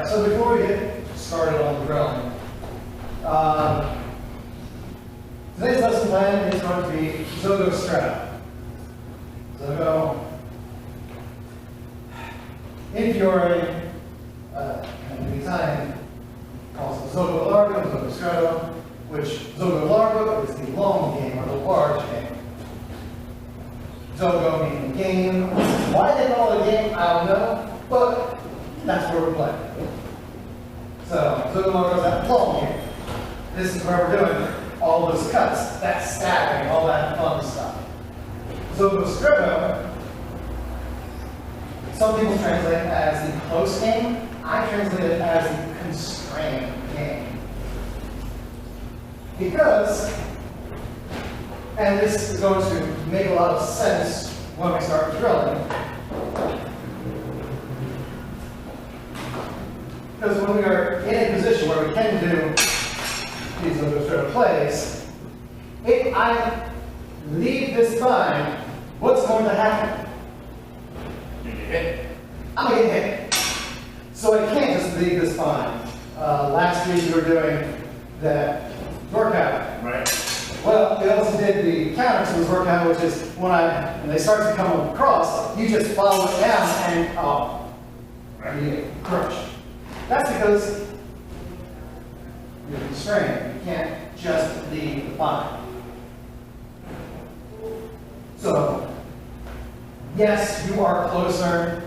so before we get started on the drilling, today's lesson plan is going to be Zhogo Stretto. Zhogo, infuriating, and Italian calls it Zhogo Largo, Zhogo Stretto, which Zhogo Largo is the long game or the large game. Zhogo meaning game. Why they call it a game, I don't know, but that's where we're playing. So, Zhogo Largo is that long game. This is where we're doing all those cuts, that stabbing, all that fun stuff. Zhogo Stretto, some people translate it as the close game. I translate it as the constrained game. Because, and this is going to make a lot of sense when we start drilling, because when we are in a position where we can do these Zhogo Stretto plays, if I leave this bind, what's going to happen? You get hit. I'm going to get hit. So I can't just leave this bind. Last week we were doing that workout. Right. Well, we also did the counter to this workout, which is when they start to come across, you just follow it down and you get crushed. That's because you're constrained. You can't just leave the bind. So, yes, you are closer,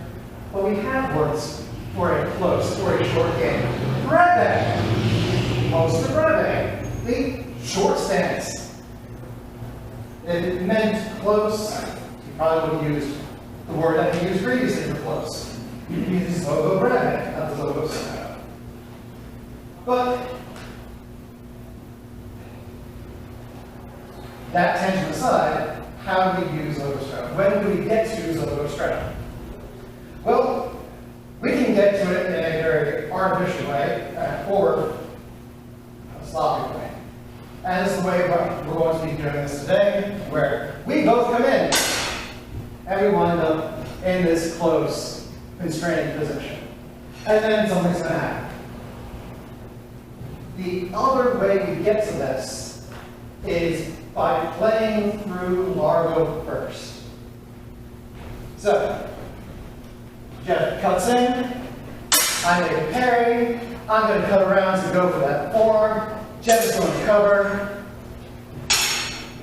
but we have words for a close or a short game. Breve. Most of breve. The short stance. If it meant close, you probably would have used the word that you used previously for close. You use Zhogo breve, not the Zhogo Stretto. But that tension aside, how do we use Zhogo Stretto? When do we get to Zhogo Stretto? Well, we can get to it in a very artificial way, or a sloppy way. And this is the way we're going to be doing this today, where we both come in, and we wind up in this close, constrained position. And then something's going to happen. The other way we get to this is by playing through Largo first. So, Jeff cuts in, I make a parry, I'm going to cut around to go for that form, Jeff is going to cover,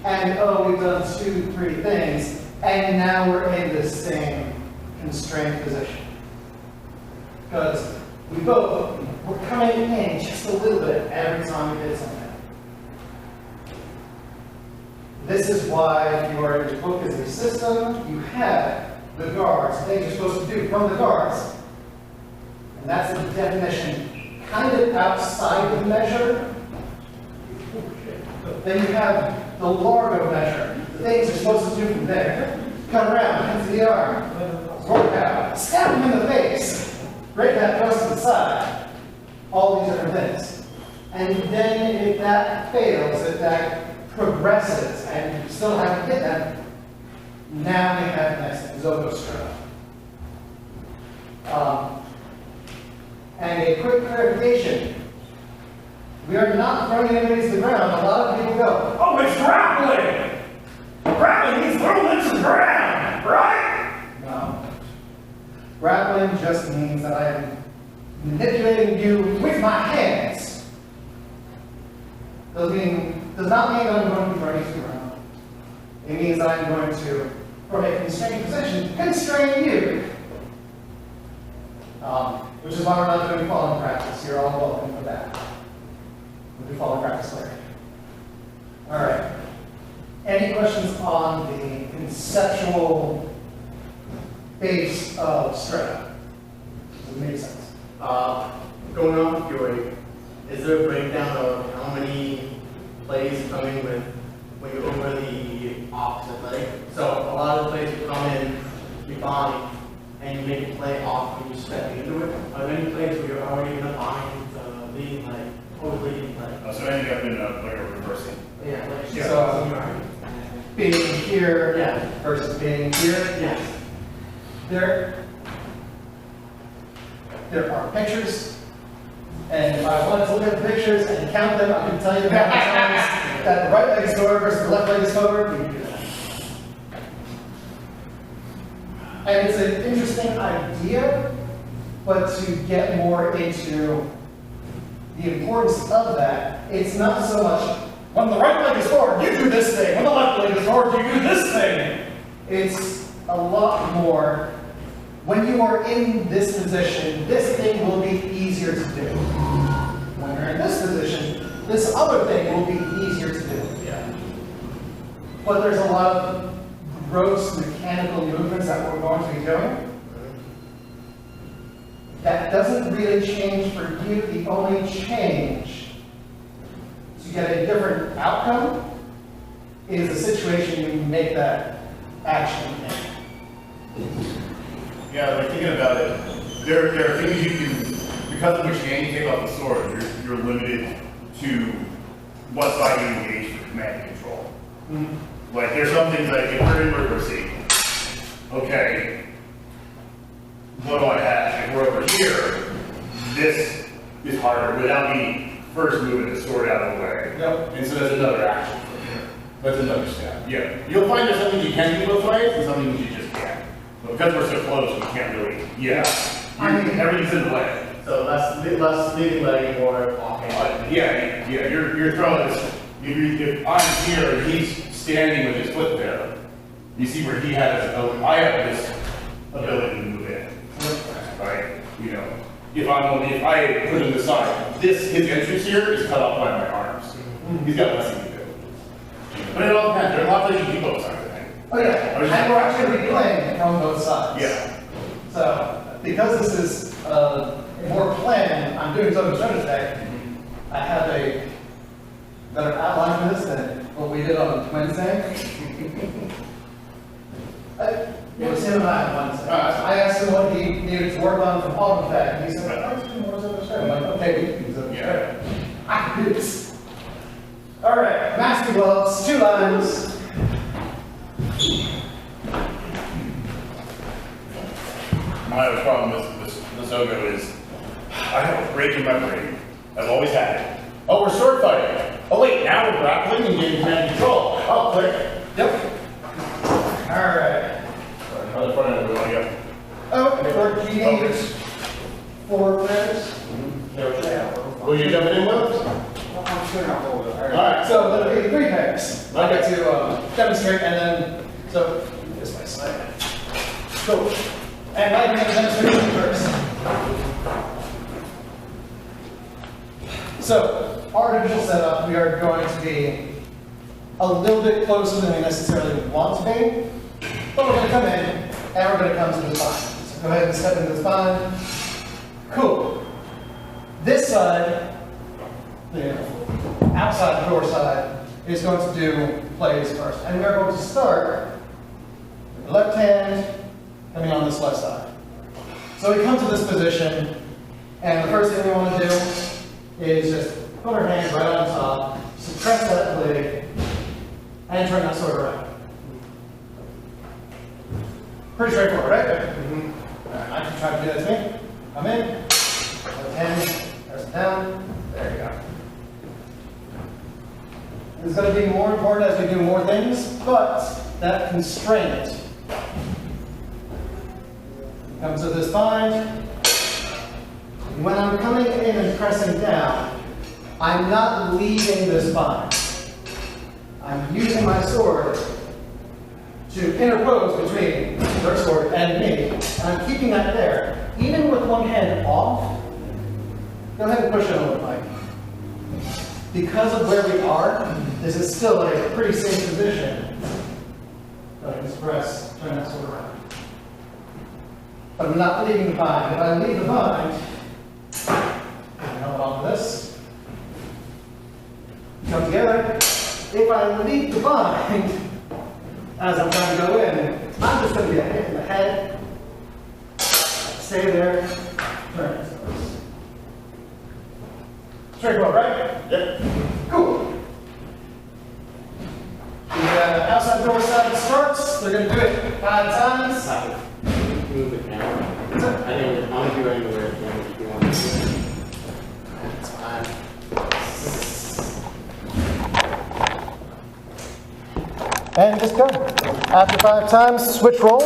and we've done 2, 3 things, and now we're in the same constrained position. Because we're coming in just a little bit every time we did something. This is why, if you are in book as a system, you have the guards, things you're supposed to do from the guards. And that's the definition, kind of outside the measure. Then you have the Largo measure, the things you're supposed to do from there. Cut around, into the arm, work out, stab him in the face, break that thrust to the side, all these different things. And then if that fails, if that progresses, and you still haven't hit them, now we have the next thing, Zhogo Stretto. And a quick clarification. We are not throwing anybody to the ground. A lot of people go, oh, it's grappling! Grappling means throwing them to the ground, right? No. Grappling just means that I am manipulating you with my hands. Does not mean that I'm going to be throwing you to the ground. It means that I'm going to, from a constrained position, constrain you. Which is why we're not doing falling practice. You're all welcome for that. We'll do falling practice later. All right. Any questions on the conceptual base of Stretto? Does it make sense? Going off Fury, is there a breakdown of how many plays come in with when you're over the opposite leg? So a lot of plays will come in, you bind, and you make a play off when you step into it. Are there any plays where you're already in a bind, leading like totally leading play? So ending up in like a reversing. Yeah, like Yeah. So being here versus being here. Yes. There are pictures And if I wanted to look at the pictures and count them, I can tell you how many times that the right leg is forward versus the left leg is forward. We can do that. And it's an interesting idea, but to get more into the importance of that, it's not so much, when the right leg is forward, you do this thing. When the left leg is forward, you do this thing. It's a lot more, when you are in this position, this thing will be easier to do. When you're in this position, this other thing will be easier to do. Yeah. But there's a lot of gross mechanical movements that we're going to be doing. That doesn't really change for you. The only change to get a different outcome is the situation you make that action in. Yeah, like thinking about it, there are things you can, because of which hand you take off the sword, you're limited to what side you engage for command and control. Like there's some things like if we're in reversing, okay, what do I have? If we're over here, this is harder without me first moving the sword out of the way. Yep. And so that's another action from here. That's another step. Yeah. You'll find there's something you can do both ways and something you just can't. But because we're so close, we can't really, everything's in the way. So less leading leg, more walking. You're throwing this, if I'm here and he's standing with his foot there, you see where he has, I have this ability to move in, right? You know, if I put him aside, his entrance here is cut off by my arms. He's got less he can do. But it all depends, there are lots of you can do both sides, I think. Oh yeah, and we're actually going to be playing from both sides. Yeah. So, because this is more planned, I'm doing Zhogo today. I have a better outline for this than what we did on Wednesday. It was him and I on Wednesday. I asked him what he needed to work on from AutoCAD, and he said, "I was doing more Zhogo today." I'm like, "Okay, we can do Zhogo today. I can do this." All right, master gloves, 2 lines. My other problem with the Zhogo is, I have a break in my brain. I've always had it. Oh, we're sword fighting. Oh wait, now we're grappling and getting command control. Oh, click. Yep. All right. How the front end we want to go? Oh, we need 4 players. Will you jump in with? I'm sure I'll hold it. All Alright. So there'll be 3 pairs. I'll Okay. get to demonstrate, and then, so, this way, slide. Cool. And I'd like to demonstration first. So, our initial setup, we are going to be a little bit closer than we necessarily want to be, but we're going to come in, and we're going to come to the spine. So go ahead and step into the spine. Cool. This side, the outside the door side, is going to do plays first. And we're going to start with the left hand coming on this left side. So we come to this position, and the first thing we want to do is just put our hand right on top, suppress that blade, and turn that sword around. Pretty straightforward, right? All right, I can try to do that to me. Come in, left hand, press it down, there you go. It's going to be more important as we do more things, but that constraint comes to this bind. When I'm coming in and pressing down, I'm not leaving this bind. I'm using my sword to interpose between their sword and me, and I'm keeping that there. Even with one hand off, go ahead and push it over, Mike. Because of where we are, this is still a pretty safe position. Go ahead and press, turn that sword around. But I'm not leaving the bind. If I leave the bind, I hold on to this. Come together. If I leave the bind, as I'm trying to go in, I'm just going to get hit in the head. Stay there. Turn it. Straightforward, right? Yep. Cool. The outside door side starts. They're going to do it 5 times. Move it now. I don't do anywhere if you want to do it. And just go. After 5 times, switch rolls.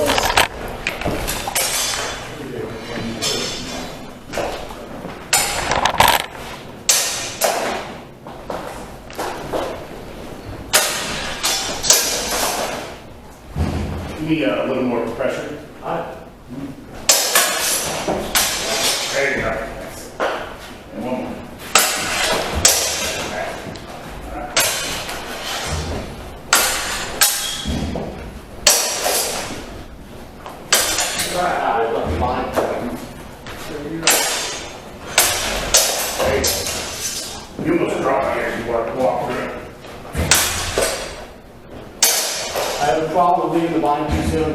Give me a little more pressure. There you go. And one more. You almost dropped here as you walk through it. I have a problem leaving the line too soon.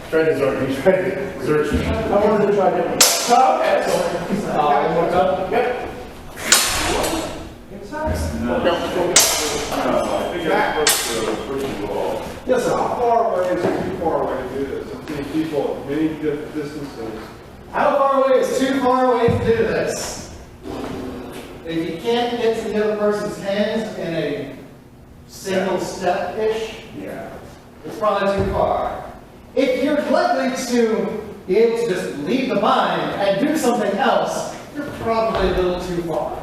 Try to Zhogo. You tried to Zhogo. I wanted to try different. Okay, so, one more time? Yep. Yes, sir. How far away is it too far away to do this? I'm seeing people at many different distances. How far away is too far away to do this? If you can't get to the other person's hands in a single step-ish, Yeah. it's probably too far. If you're likely to be able to just leave the bind and do something else, you're probably a little too far.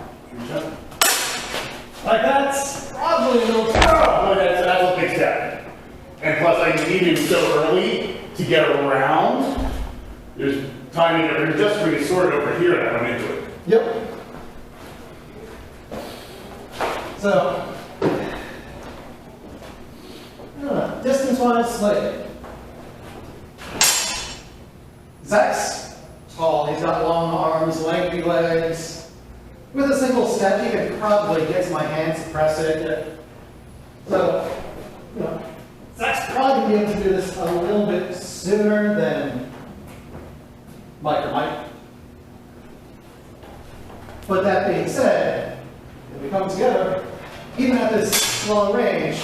Like that's probably a little too far. Oh, that's a big step. And plus, I need him so early to get around. There's timing, there's just pretty sort of over here that I'm into it. Yep. So, distance-wise, like, Zach's tall, he's got long arms, lengthy legs. With a single step, he could probably get to my hands and press it. So, you know, Zach's probably going to be able to do this a little bit sooner than Mike or Mike. But that being said, if we come together, even at this long range,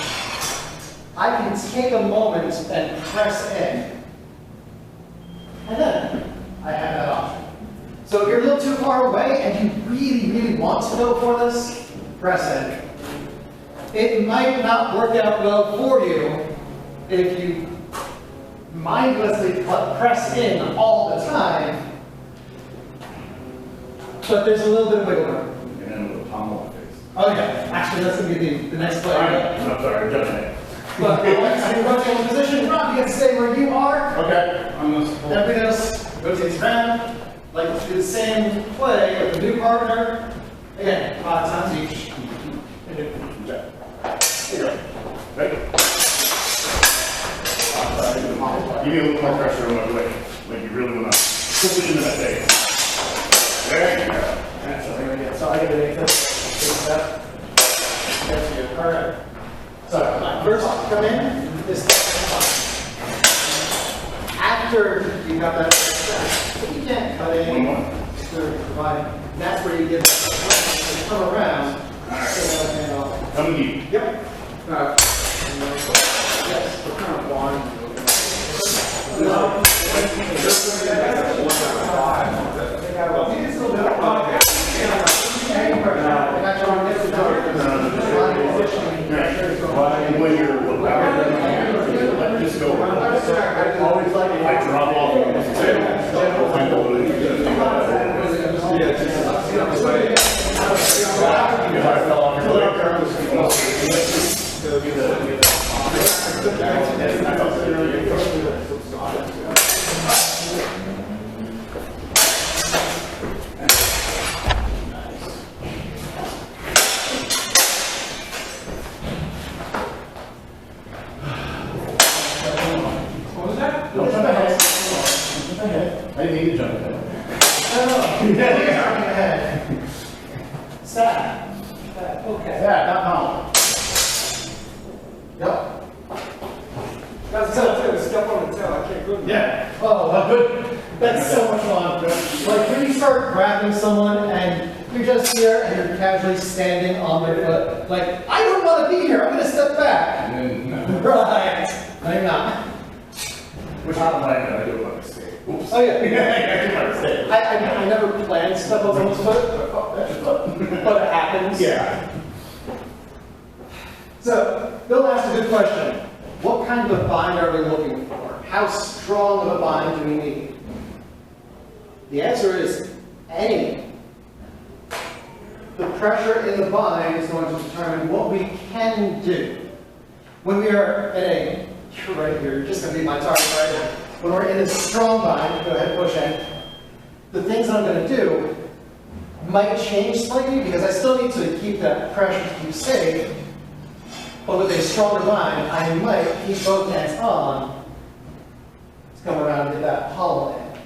I can take a moment and press in. And then I have that option. So if you're a little too far away and you really, really want to go for this, press in. It might not work out well for you if you mindlessly press in all the time, but there's a little bit of wiggle room. And then with a palm on my face. Oh yeah, actually that's going to be the next play. I'm sorry, I'm jumping in. But once you rotate in position, Rob, you get to stay where you are. Okay. Everybody else rotates around. Like to do the same play with a new partner. Again, 5 times each. There you go. Right? Give me a little more pressure on my leg. Like you really want to push it into that face. There you go. That's all right. So I get to make this step. All right. So my first come in is after you got that step, you can't cut in. One more. That's where you get that come around. All right. So that hand off. Come deep. Yep. Yes. What kind of bond? When you're let this go. Always like it. I drop off. If I fell off your Don't jump ahead. Don't jump ahead. I didn't need to jump ahead. No. Stop. Okay. Yeah, not now. Yep. That's tough too. Step on the tail. I can't go. Yeah. Oh, good. That's so much fun. Like when you start grabbing someone and you're just here and you're casually standing on their foot. Like, I don't want to be here. I'm going to step back. And then, no. Right. No, you're not. Which I don't like that. I do it by mistake. Oops. Oh, yeah. Yeah, I might say. I never planned to step on someone's foot, Oh, that's your foot. but it happens. Yeah. So, Bill asked a good question. What kind of a bind are we looking for? How strong of a bind do we need? The answer is any. The pressure in the bind is going to determine what we can do. When we are in you're right here, you're just going to be my target right here. When we're in a strong bind, go ahead and push in. The things I'm going to do might change slightly because I still need to keep that pressure to keep safe. But with a stronger bind, I might keep both hands on to come around and get that hollow in.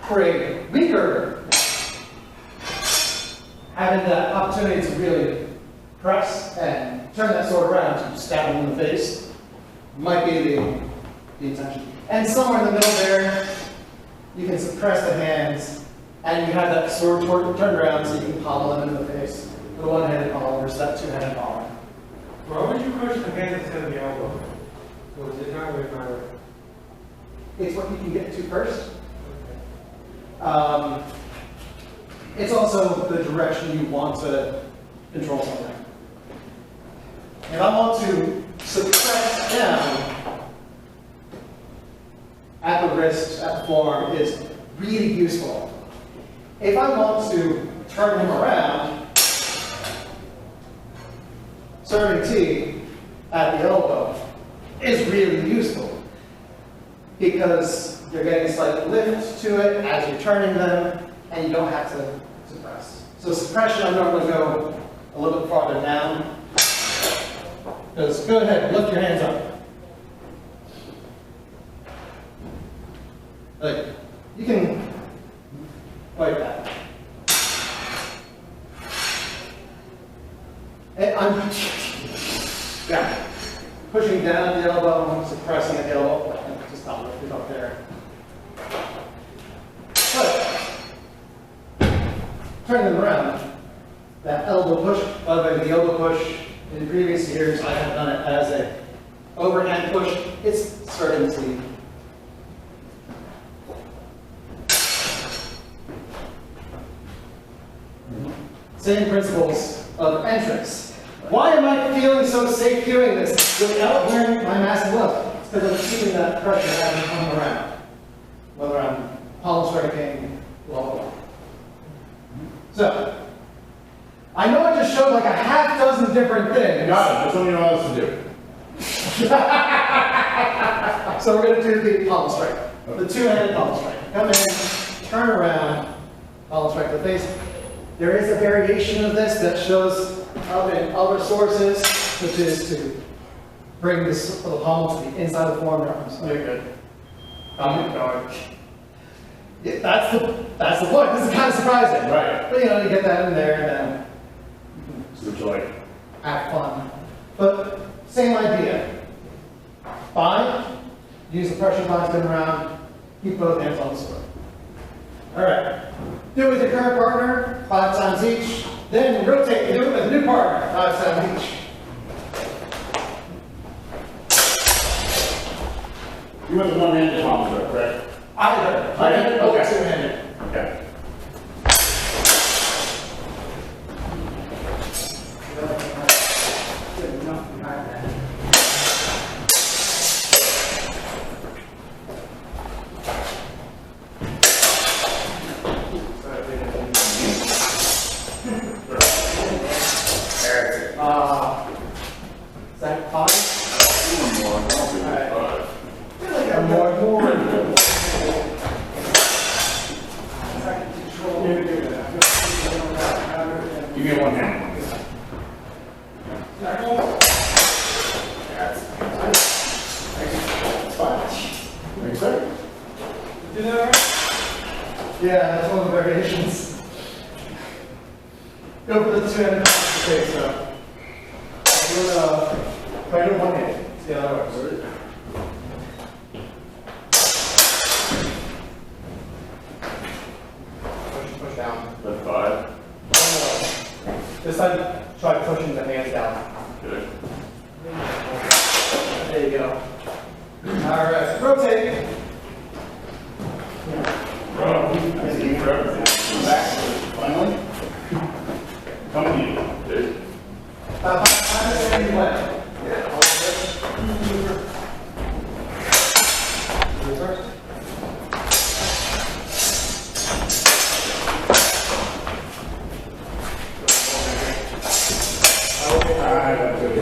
For a weaker, having the opportunity to really press and turn that sword around to stab him in the face might be the intention. And somewhere in the middle there, you can suppress the hands and you have that sword turned around so you can pommel him in the face. The one-handed pommel versus that two-handed pommel. Why would you push the hand instead of the elbow? Was it not really matter? It's what you can get to first. It's also the direction you want to control something. If I want to suppress down at the wrist, at the forearm, is really useful. If I want to turn him around, serving T at the elbow is really useful because you're getting a slight lift to it as you're turning them and you don't have to suppress. So suppression, I'm normally go a little bit farther down. Just go ahead, lift your hands up. Like, you can like that. And I'm pushing down at the elbow, suppressing at the elbow, and just not lift it up there. But turning them around, that elbow push, by the way, the elbow push in previous years, I have done it as a overhand push. It's starting to same principles of entrance. Why am I feeling so safe doing this without wearing my massive glove? It's because I'm keeping that pressure having come around. Whether I'm palm striking, blah, blah, blah. So, I know I just showed like a half dozen different things. Got it. Just let me know what else to do. So we're going to do the palm strike. The two-handed palm strike. Come in, turn around, palm strike to the face. There is a variation of this that shows up in other sources, which is to bring this little palm to the inside of the forearm. Very good. Yeah, that's the point. This is kind of surprising. Right. But you know, you get that in there and then So what you like? have fun. But same idea. Bind, use the pressure bind, spin around, keep both hands on the sword. All right. Do it with your current partner 5 times each. Then rotate and do it with a new partner 5 times each. You went the one-handed palm strike, correct? Either. One-handed or Okay. two-handed. Okay. Is that fine? Alright. I feel like I'm more. You get one hand. That's fine. Makes sense. Do that right? Yeah, that's one of the variations. Go for the two-handed okay, so. Try to do one hand. See how that works. Push down. That's 5. This time, try pushing the hands down. Good. There you go. All right, rotate. About 5 minutes away.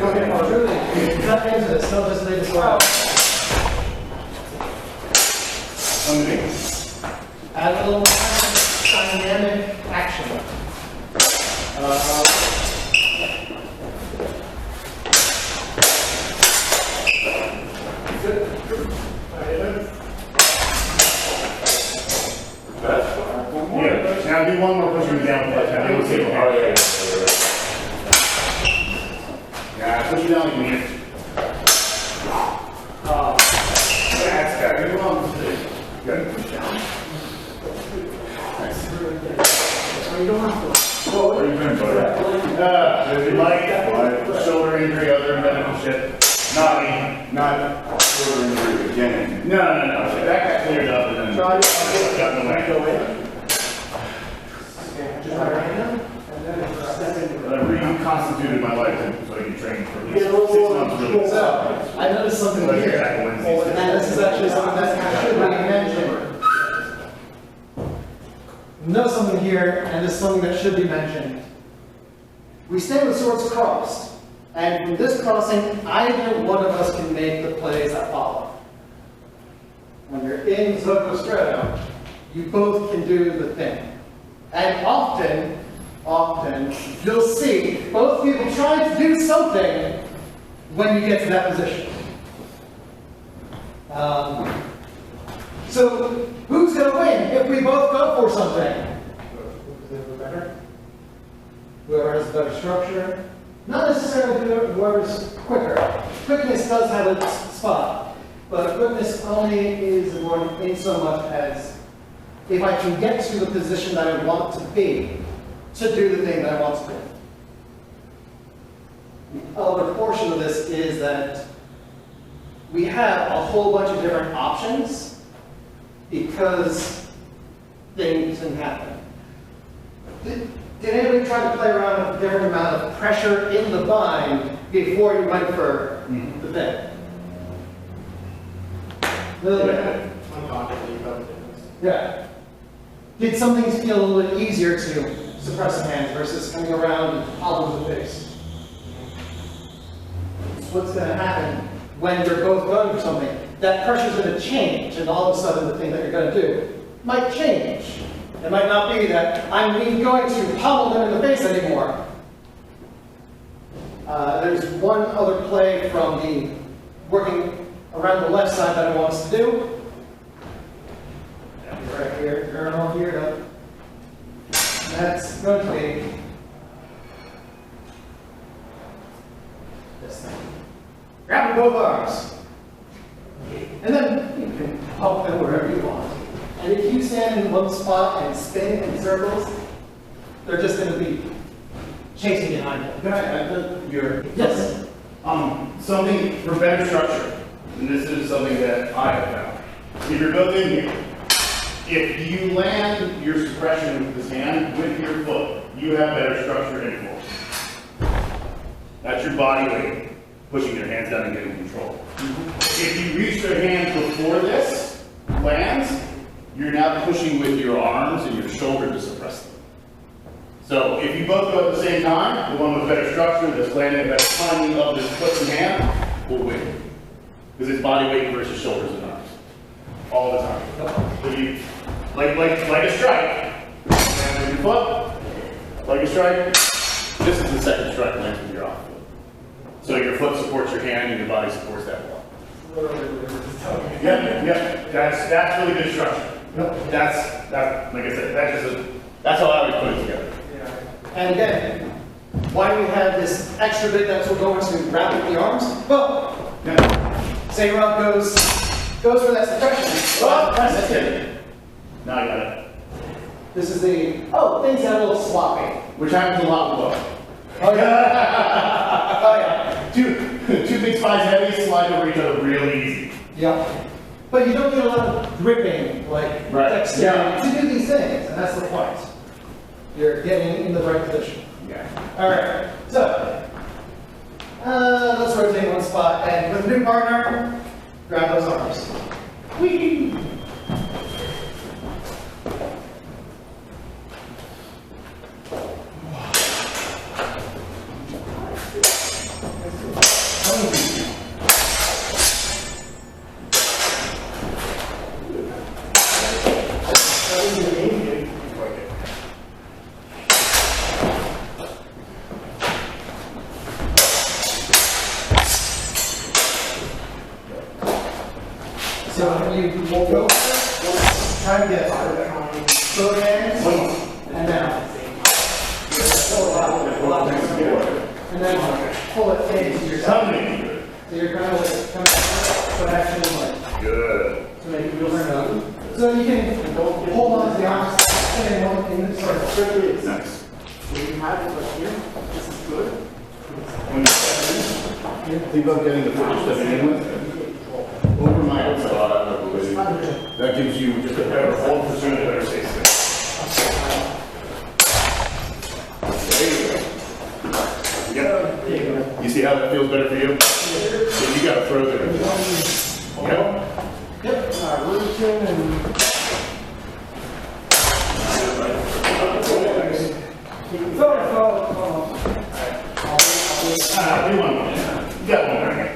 Okay, well, really, cut into this, don't just leave this out. Underneath. Add a little more dynamic action. Yeah, now do one more pushing down, but I think we'll see it. Yeah, push it down like me. That's better. Good. Push down. Nice. You don't have to. What are you doing, buddy? Like shoulder injury, other medical shit. Not shoulder injury again. No. That got cleared up and then got in the way. Go in. Just right hand, and then I reconstituted my life so I could train for at least 6 months really. So, I noticed something Like here. exactly Wednesdays. And this is actually something that should be mentioned. Notice something here, and this is something that should be mentioned. We stand with swords crossed, and from this crossing, either one of us can make the plays that follow. When you're in Zhogo Stretto, you both can do the thing. And often, you'll see both people trying to do something when you get to that position. So, who's going to win if we both go for something? Whoever has a better structure. Not necessarily whoever's quicker. Quickness does have its spot, but quickness only is important in so much as if I can get to the position that I want to be, to do the thing that I want to do. The other portion of this is that we have a whole bunch of different options because things can happen. Did anybody try to play around with a different amount of pressure in the bind before you went for the thing? Really? Unconsciously, you felt the difference. Yeah. Did some things feel a little bit easier to suppress the hands versus coming around and hollowing the face? What's going to happen when you're both going for something? That pressure's going to change, and all of a sudden the thing that you're going to do might change. It might not be that I'm going to pummel them in the face anymore. There's one other play from the working around the left side that I want us to do. Right here, turn off here. Up. That's going to be this thing. Grab both arms. And then you can pump them wherever you want. And if you stand in one spot and spin in circles, they're just going to be chasing behind you. Can I add your Yes. something for better structure, and this is something that I have found. If you're both in here, if you land your suppression with this hand with your foot, you have better structure and force. That's your body weight pushing your hands down and getting control. If you reach your hand before this lands, you're now pushing with your arms and your shoulder to suppress them. So if you both go at the same time, the one with better structure, that's landing at better timing of this foot and hand, will win. Because it's body weight versus shoulders and arms. All the time. So you, like a strike, land with your foot, like a strike, this is the second strike lands with your off foot. So your foot supports your hand and your body supports that wall. Yep, that's really good structure. That's like I said, that's how I would put it together. And again, why do we have this extra bit that's going to wrap up the arms? Well, say Rob goes for that suppression. Well, that's it. Now I got it. This is the, things got a little sloppy. Which happens a lot with both. Oh yeah. Oh yeah. Two big spies heavy slide over each other really easy. Yeah. But you don't get a lot of gripping, like dexterity to do these things, and that's the point. You're getting in the right position. Yeah. All right. So spot, and with a new partner, grab those arms. Whee! So when you go, try to get both hands and down. And then pull it into your tummy. So you're kind of like coming out, but actually like Good. to make it turn up. So you can hold on to the arms and then one in the circle. Nice. So you have it right here. This is good. When you step in, think about getting the foot you're stepping in with over my outside. That gives you just a better hold position and a better safe step. There you go. Yep. You see how that feels better for you? So you got to throw there. Yep. Yep. We want one. You got one right here.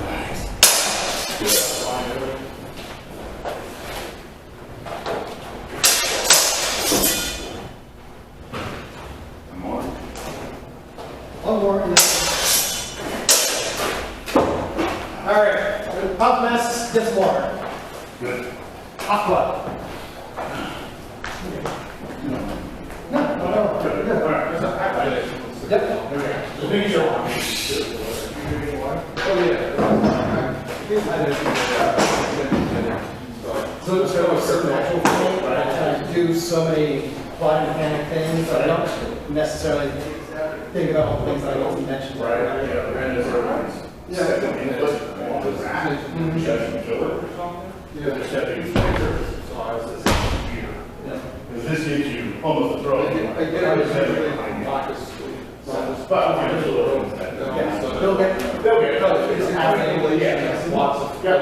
Nice. Good. One more. One more. All right. Pop mask, just water. Good. Aqua. No. Good. All right. Yep. Just make sure. So it's a certain actual thing, but I try to do so many body mechanic things, I don't necessarily think about all the things that I don't mention. Right, yeah, and there's other ones. Stepping in, but on the rack, chest and shoulder. Yeah, they're stepping in fingers, so I was just here. Yeah. Because this gives you almost a throw. But, okay, there's a little bit of that. They'll get, They'll get it. it's happening, yeah, lots of. Yep.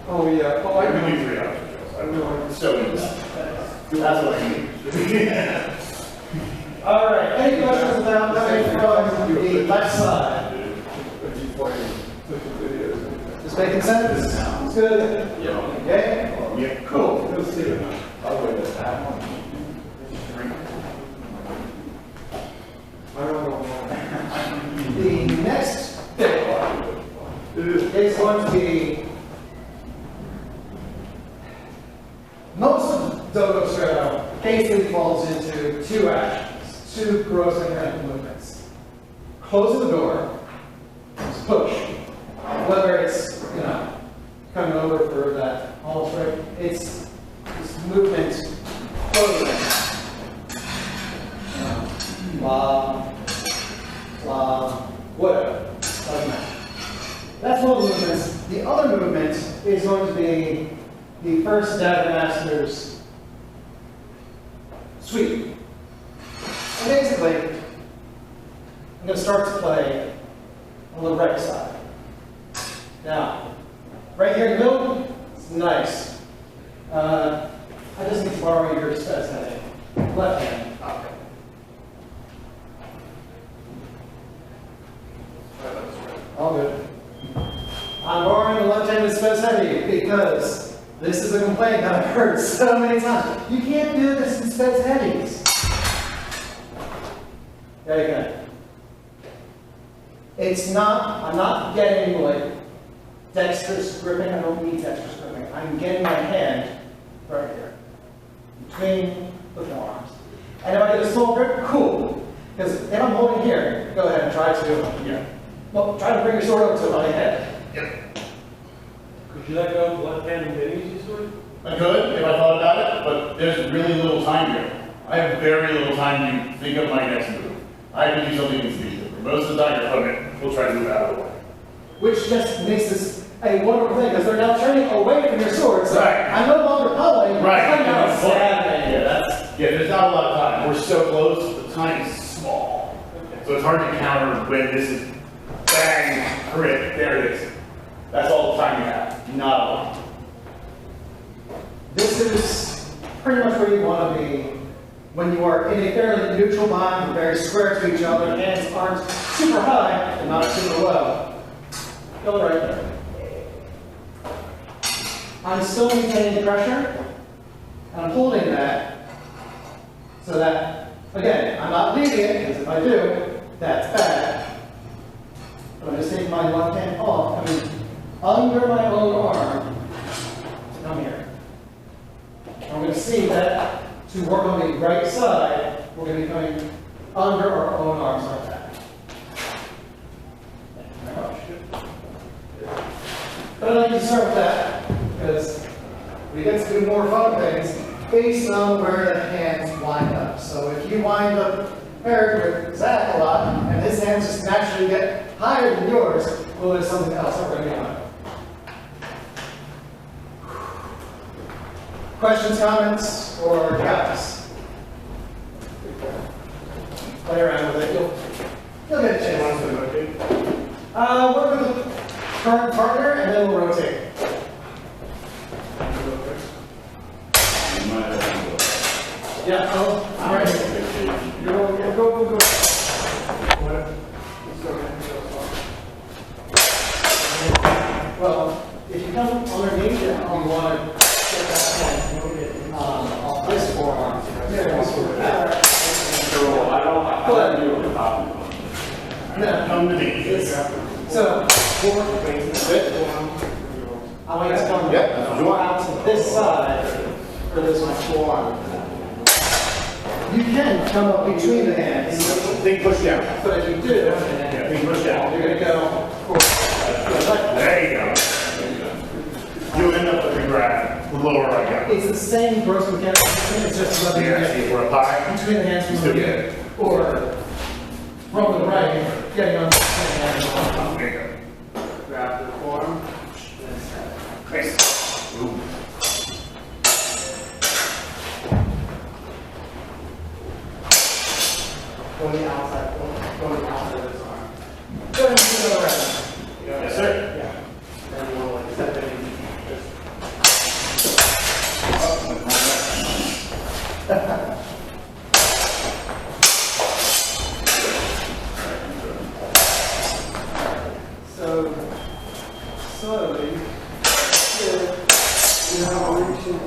Oh, yeah. Oh, I I can know. do 3 hours. I know. So, that's what I need. All right, any questions about coming from the left side? Just making sense? It's good? Okay? Yeah, Cool. I don't know. The next big one is going to be most of Zhogo Stretto basically falls into 2 actions, 2 gross mechanical movements. Closing the door, just push. Whether it's, coming over for that all straight, it's this movement closing. Whatever. Doesn't matter. That's one of the movements. The other movement is going to be the first Dagger Master's sweep. And basically, I'm going to start to play on the right side. Now, right here in the middle, it's nice. I just need to borrow your stress heading. Left hand. Okay. All good. I'm borrowing the left-handed space heavy because this is a complaint that I've heard so many times. You can't do this in space heavies. There you go. It's not, I'm not getting like dexterous gripping. I don't need dexterous gripping. I'm getting my hand right here between the forearms. And if I get a small grip, cool. Because if I'm holding here, go ahead and try to. Yeah. Well, try to bring your sword up to my head. Yep. Could you let go of left hand and then use your sword? I could, if I thought about it, but there's really little time here. I have very little time to think of my next move. I have to do something instinctively. Most of the time, you're okay, we'll try to move out of the way. Which just makes this a wonderful thing, because they're now turning away from your sword. So Right. I'm no longer pulling. Right. I'm now stabbing. Yeah, there's not a lot of time. We're so close, the time is small. So it's hard to counter when this is bang, crit, there it is. That's all the time you have, not a lot. This is pretty much where you want to be when you are in a fairly neutral bind, very square to each other, hands aren't super high and not super low. Go right there. I'm still maintaining pressure, and I'm holding that so that, again, I'm not leaving it, because if I do, that's bad. But I'm just taking my left hand off, coming under my own arm, and I'm here. And we're going to see that to work on the right side, we're going to be coming under our own arms like that. Thank you very much. But I'd like to start with that, because we get to do more fun things based on where the hands wind up. So if you wind up paired with Zach a lot, and his hands just naturally get higher than yours, well, there's something else that we're going to be on. Questions, comments, or doubts? Play around with it. You'll get a chance. Work with the current partner, and then we'll rotate. Yeah, oh, all right. Go. Well, if you come underneath it, you want to get that hand off this forearm. Come to me. So, I want you to come out to this side for this one forearm. You can come up between the hands. Big push down. But if you do, Big push down. you're going to go forward. There you go. You'll end up with a grab, the lower right guy. It's the same gross mechanical system, it's just rubbing Yeah, see, we're up high. between the hands from the good. Or from the right, getting on the hand. There you go. Grab the forearm. Nice. Ooh. Go to the outside. Go to the outside of his arm. Go ahead and do it around. Yes, sir. Yeah. Then you want to step in and just so slowly. You have a reaching.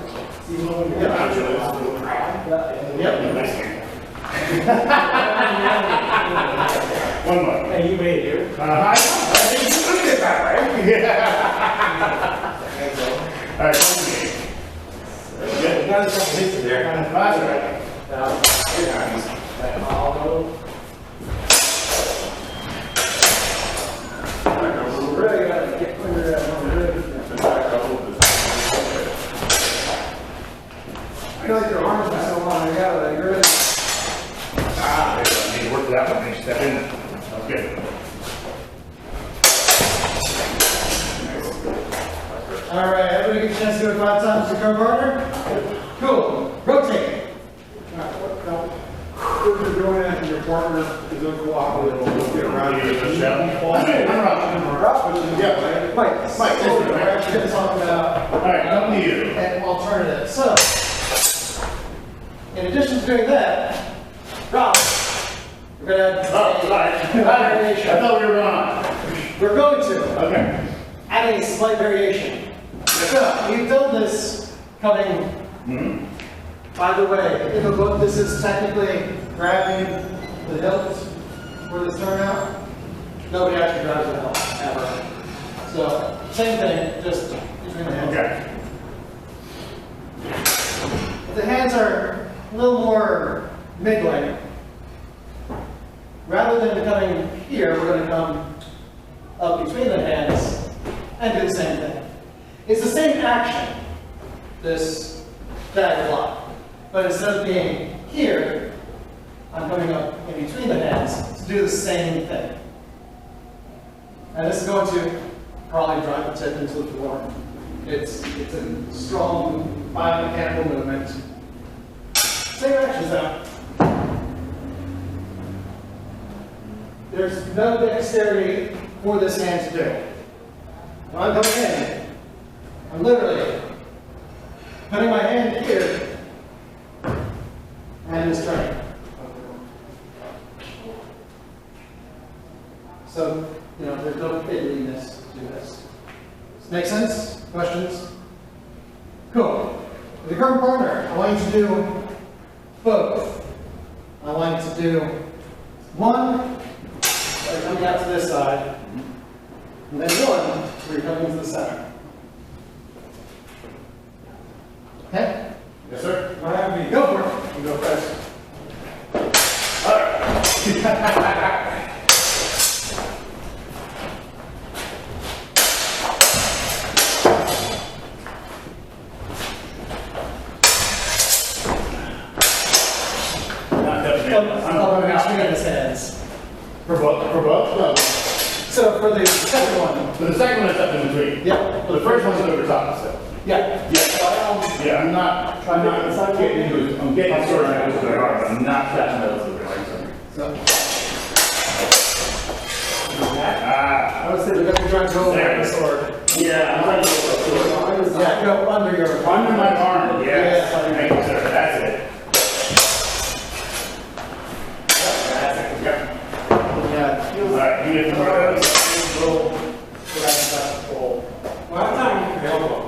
One more. And you made it. I think look at that, right? Yeah. All right, come to me. Good. Got a couple hits in there. That's right. I'll go. Really gotta get under that one. I feel like your arms are so long together. Like really. Ah, there you go. Need to work that one. Then you step in. That's good. All right, everybody get a chance to do it 5 times with your partner? Cool. Rotate. If you're doing that and your partner is uncooperative, we'll get around Give it. it a shot. Yeah. Mike, Mike, this is we're right. actually going to talk about All right, come to you. an alternative. So, in addition to doing that, Rob, we're going to Oh, sorry. add a variation. I thought we were going on. We're going to Okay. add a slight variation. So, you've done this coming, by the way, in the book, this is technically grabbing the hilt for this turnout. Nobody actually grabs the hilt, ever. So, same thing, just between the hands. Okay. If the hands are a little more mid-length, rather than coming here, we're going to come up between the hands and do the same thing. It's the same action, this dagger lock, but instead of being here, I'm coming up in between the hands to do the same thing. And this is going to probably drive the tip into the floor. It's a strong biomechanical movement. Same actions though. there's no dexterity for this hand to do. When I'm coming in, I'm literally putting my hand here and just turning. So, you know, there's no fiddliness to this. Does this make sense? Questions? Cool. With the current partner, I want you to do both. I want you to do one, where you're coming out to this side, and then one, where you're coming to the center. Okay? Yes, sir. Go for it. You go first. Not definitely. I'm going to swing his hands. For both? No. So for the second one, For the second one, it's up in between. Yep. For the first one's over top, so. yeah. Yeah, I'm not getting into it. I'm getting sort of into it, but I'm not catching those over there. So, Ah. I was thinking that you're trying to go over There. the sword. Yeah, I'm trying to go. Yeah, go under your Under my arm, yes. Yeah. Thank you, sir. That's it. That's it. Yep. Yeah. All right, you get the right. Well, I'm not even available.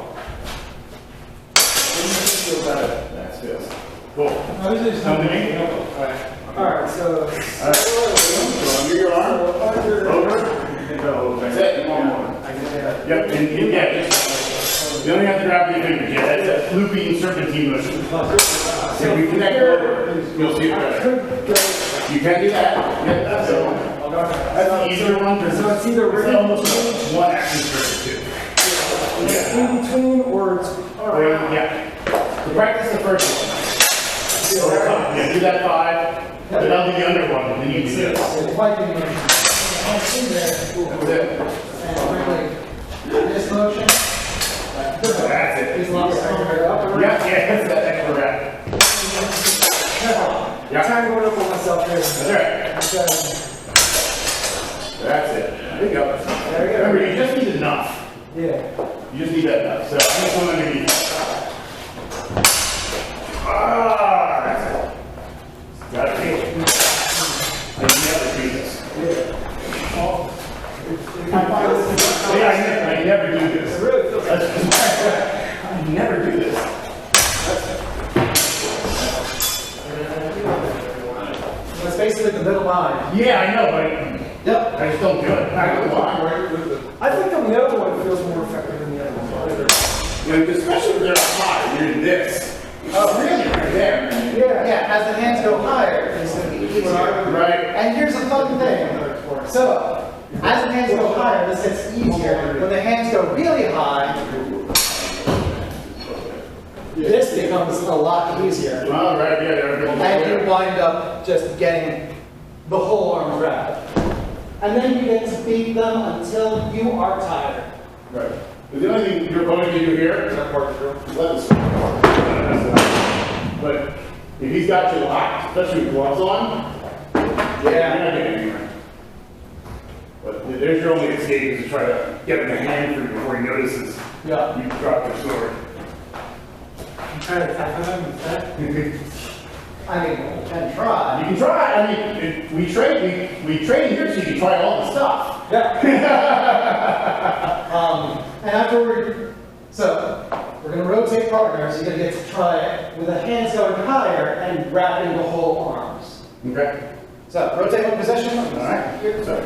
That's good. Cool. I was just. Come to me. Alright, so. So under your arm, over, and go. That's it. One more. Yep, and yeah, just, you only have to grab your fingers. Yeah, that's a looping serpentine motion. If we connect over, you'll see it better. You can do that. Yep, that's the one. That's the easier one because So it's either it's almost one action circuit too. in between or it's. Yeah. So practice the first one. Yeah, do that 5, then I'll do the under one, and then you do this. Viking motion. Hands in there. That's it. And bring this motion. That's it. These lumps are up. Yeah, that's that extra rep. I'm Yeah, trying to go up on myself here. that's right. So, That's it. There you go. There you go. Remember, you just need enough. yeah. You just need that enough. So I'm just going underneath. Ah, that's it. Got it. And you never do this. Yeah, I never do this. It really feels like. I never do this. It's basically the middle line. Yeah, I know, but Yep. I just don't do it. I don't know why. I think on the other one feels more effective than the other one. You know, especially if they're up high, you're in this. Oh, really? Right there. Yeah, as the hands go higher, it's going to be easier. Right. And here's the fun thing. So, as the hands go higher, this gets easier. When the hands go really high, this becomes a lot easier. Well, right, yeah, And you wind up just getting the whole arm wrapped. And then you get to beat them until you are tired. Right. But the only thing you're going to do here is that part is let this. But if he's got you locked, especially with gloves on, you're not getting anywhere. But there's your only escape is to try to get in the hand for you before he notices Yeah. you dropped your sword. I'm trying to tackle them instead. I mean, you can try. You can try. I mean, we train here so you can try all the stuff. Yeah. And after we're going to rotate partners. You're going to get to try it with the hands going higher and wrapping the whole arms. Okay. So rotate one position. All right. Here. So,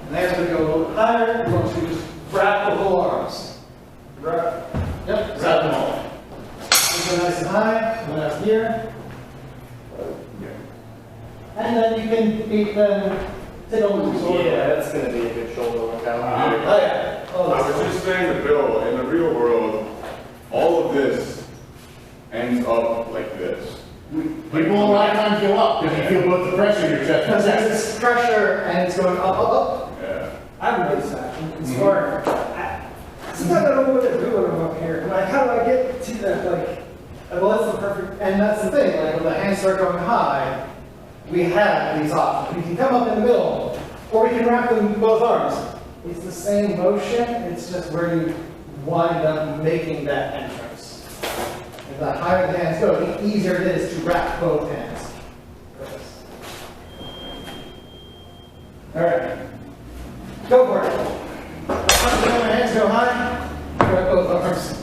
And there's going to go a little higher. You want to just wrap the whole arms. Wrap. Yep. Wrap them all. Go nice and high. One out here. And then you can beat them. Take over the sword. that's gonna be a good shoulder workout. Oh yeah. Oh, I was just saying to Bill, in the real world, all of this ends up like this. people a lot of times go up because you feel both the pressure in your chest. because there's this pressure and it's going up, up, up. Yeah. I haven't noticed that. It's hard. Sometimes I don't know what to do when I'm up here. Like, how do I get to that, like, Well, that's the perfect, and that's the thing, like when the hands start going high, we have these options. We can come up in the middle, or we can wrap them both arms. It's the same motion, it's just where you wind up making that entrance. And the higher the hands go, the easier it is to wrap both hands. All right, go for it. Hands go high, wrap both arms.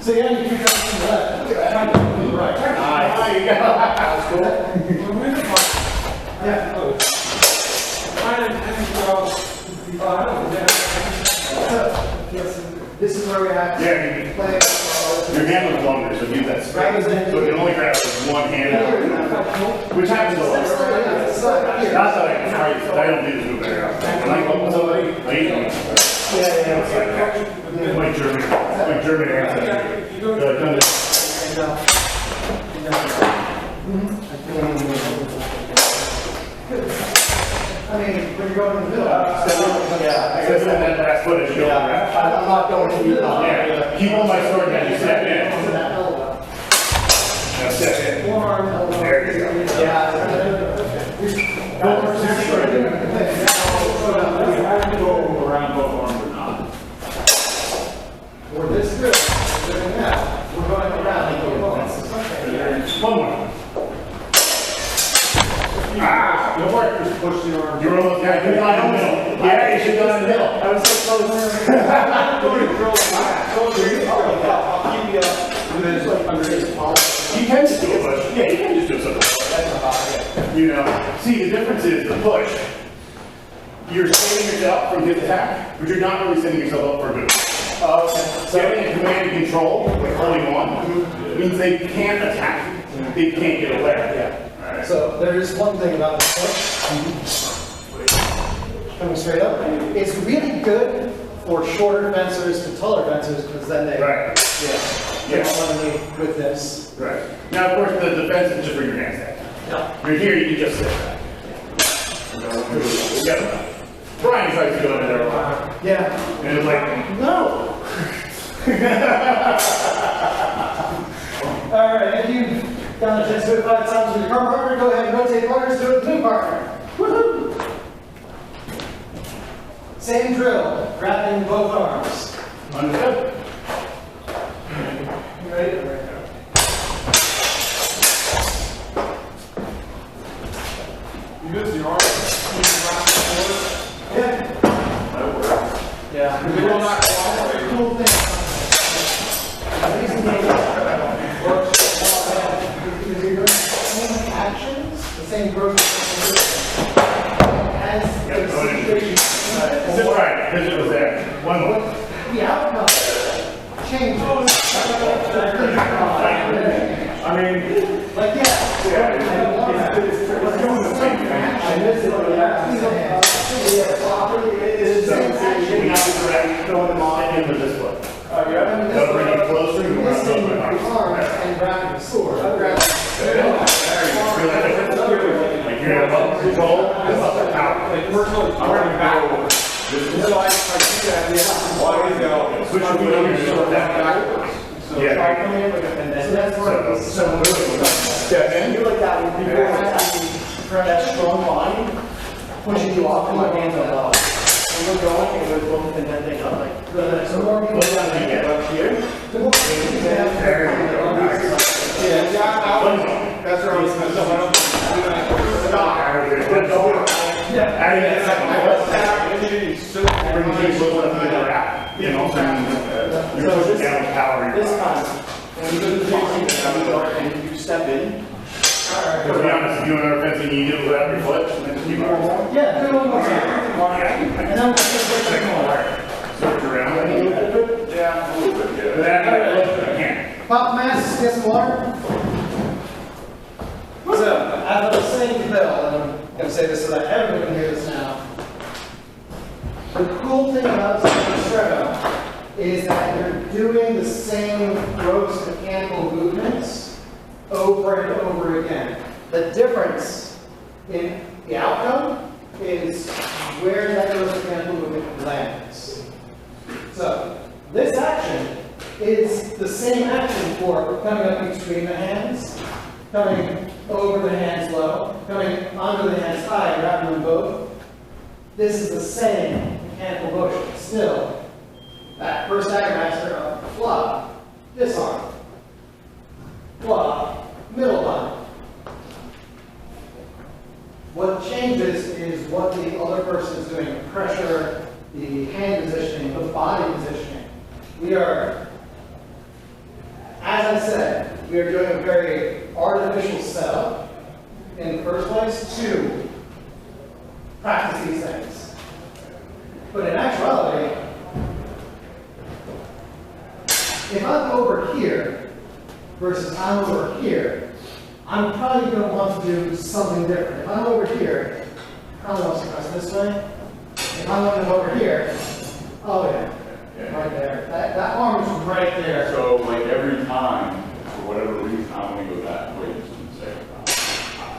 So yeah, you keep going to the left. Try to go to the right. Nice. There you go. That was cool. Yeah. This is where we have to Yeah, play. your hand was longer, so use that straight. So you can only grab with one hand, which happens a lot. Not that I can try, I don't do this move very often. When I go with somebody, I usually. It's like German accent. I mean, when you're going in the middle. I guess that last footage, you don't grab. I'm not going to use that. Yeah, keep on my sword and you step in. Now step in. There you go. Around both arms or not. We're this good. We're doing that. We're going around. One more. Ah, go for it. Just push the arm. You're almost there. You're not in the middle. Yeah, you should go in the middle. I was so close. I'll keep you up. And then it's like under his palm. You can just do a push. Yeah, you can just do something. You know, see, the difference is the push. You're setting yourself from his attack, but you're not really setting yourself up for a move. Getting a command and control, like holding on, means they can't attack. They can't get away. Yeah. So there's one thing about the push. Coming straight up. It's really good for shorter fencers to taller fencers because then they Right. they don't want to move with this. Right. Now, of course, the defense is just where your hands at. You're here, you can just sit back. Yeah. Brian tries to go in there a lot. Yeah. And it's like, no. All right, if you've done a chance to do it 5 times with your current partner, go ahead and rotate partners, do it with the new partner. Woohoo! Same drill, wrapping both arms. Understood? You ready? You use the arm. Yeah. That works. Yeah. You will not cooperate. Cool thing. The reason they work because you're doing the same actions, the same growth as Yeah, the go ahead. situation. Sit right, because it was there. One more. The outcome changes. I mean, Like, yeah. it's doing the same thing. So, we have to direct, throw them on in with this foot. They'll bring you closer, you want to Missing throw the my arms. arms and grabbing the sword. Feel that difference? Like you're gonna up control, and up the power. Switch your wheel, you're gonna put that backwards. Yeah. So that's where Step in. You like that one before that strong line pushing you off and my hands are low. And we're going and we're both and then they go like so more people Look down and get up here. the more There you go. Nice. One more. That's where I was going to yeah. Adding that second foot. Bring the knees little up to the wrap. You know, so you're pushing down with power. this time. When you go to the boxing, you go and you step in. To be honest, if you and I are fencing, you do it without your foot, and then keep on. Yeah, do one more time. And then we'll just Second one. Switch around. Yeah, a little bit, But that, I can't. Pop mask, get some water. So, as I was saying to Bill, and I'm going to say this so that everyone can hear this now. The cool thing about Stretto is that you're doing the same gross mechanical movements over and over again. The difference in the outcome is where that gross mechanical movement lands. is the same action for coming up between the hands, coming over the hands low, coming under the hands high, grabbing them both. This is the same mechanical motion. Still, that first dagger master of flop, disarm, flop, middle line. What changes is what the other person is doing, the pressure, the hand positioning, the body positioning. We are, as I said, we are doing a very artificial setup in the first place to practice these things. But in actuality, if I'm over here versus I'm over here, I'm probably going to want to do something different. If I'm over here, I probably want to press this way. If I'm looking over here, oh yeah, right there. That arm is right there. So like every time, for whatever reason, I want to go that way just to say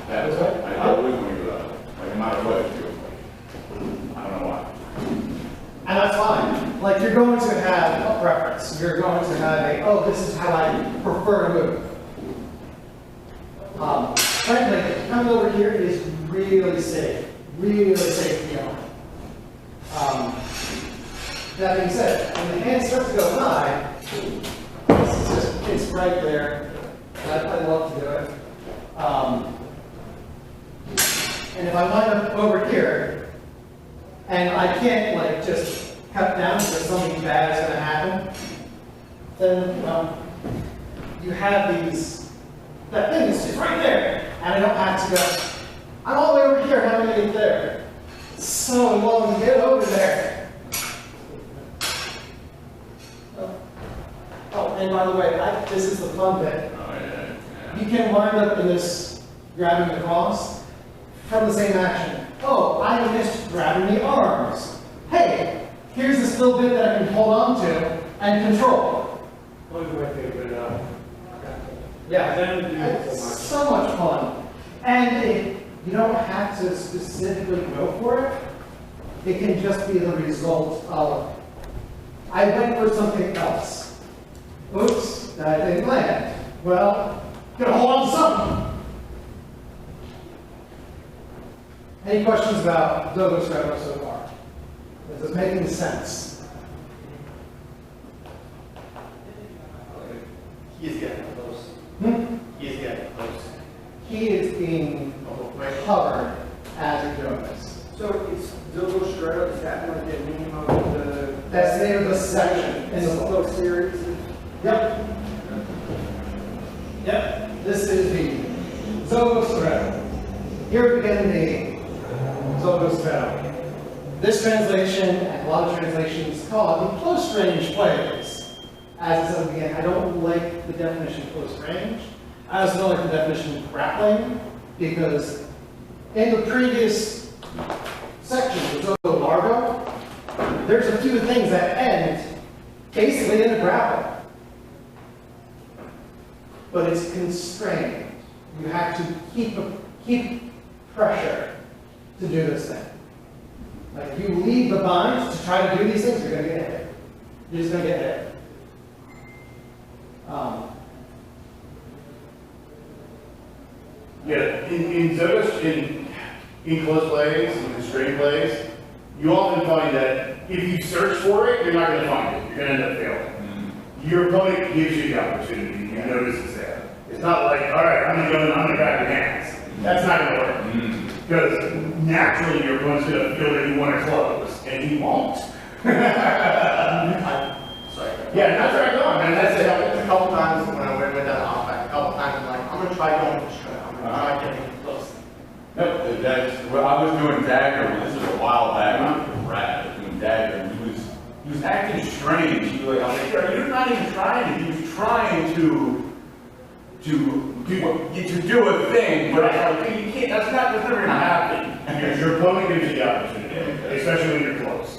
that. This way? I always want to go that way. Like no matter what it feels like. I don't know why. And that's fine. Like you're going to have a preference. You're going to have a, oh, this is how I prefer to move. Frankly, coming over here is really safe feeling. That being said, when the hands start to go high, it's right there. I love to do it. And if I wind up over here, and I can't like just cut down because something bad is going to happen, then you have these, that thing is just right there, and I don't have to go, I'm all the way over here, how am I going to get there? It's so long to get over there. Oh, and by the way, this is the fun bit. Oh, yeah. You can wind up in this grabbing the cross from the same action. Oh, I missed grabbing the arms. Hey, here's this little bit that I can hold on to and control. One of my favorite, Yeah, then you do it it's so much. so much fun. And you don't have to specifically go for it. It can just be the result of, I went for something else. Oops, that didn't land. Well, gotta hold on to something. Any questions about Zhogo Stretto so far? Is this making sense? He is getting close. He is getting close. He is being covered as you're doing this. So it's Zhogo Stretto, is that like the name of the? That's the name of the section in the book. little series? Yep. Yep. This is the Zhogo Stretto. Here we begin the Zhogo Stretto. This translation, and a lot of translations call it the close range plays. As it says again, I don't like the definition of close range. I also don't like the definition of grappling, because in the previous section of Zhogo Largo, there's a few things that end basically in a grapple. But it's constrained. You have to keep pressure to do this thing. Like if you leave the bind to try to do these things, you're going to get hit. You're just going to get hit. Yeah, in Zhogo's, in close plays, in straight plays, you often find that if you search for it, you're not going to find it. You're going to end up failing. Your opponent gives you the opportunity. You notice it's there. It's not like, all right, I'm going to grab your hands. That's not going to work. Because naturally, your opponent's going to feel that you want to close, and he won't. Sorry. Yeah, that's where I'm going, man. That's it. A couple times when I went down the off-back, a couple times I'm like, I'm going to try going for straight. I'm going to try getting close. Nope, that's, well, I was doing dagger, this was a while back, I was Brad, I was doing dagger, and he was acting strange. He was like, I was like, you're not even trying to, he was trying to do a thing, but I was like, you can't, that's never gonna happen. Your opponent gives you the opportunity, especially when you're close.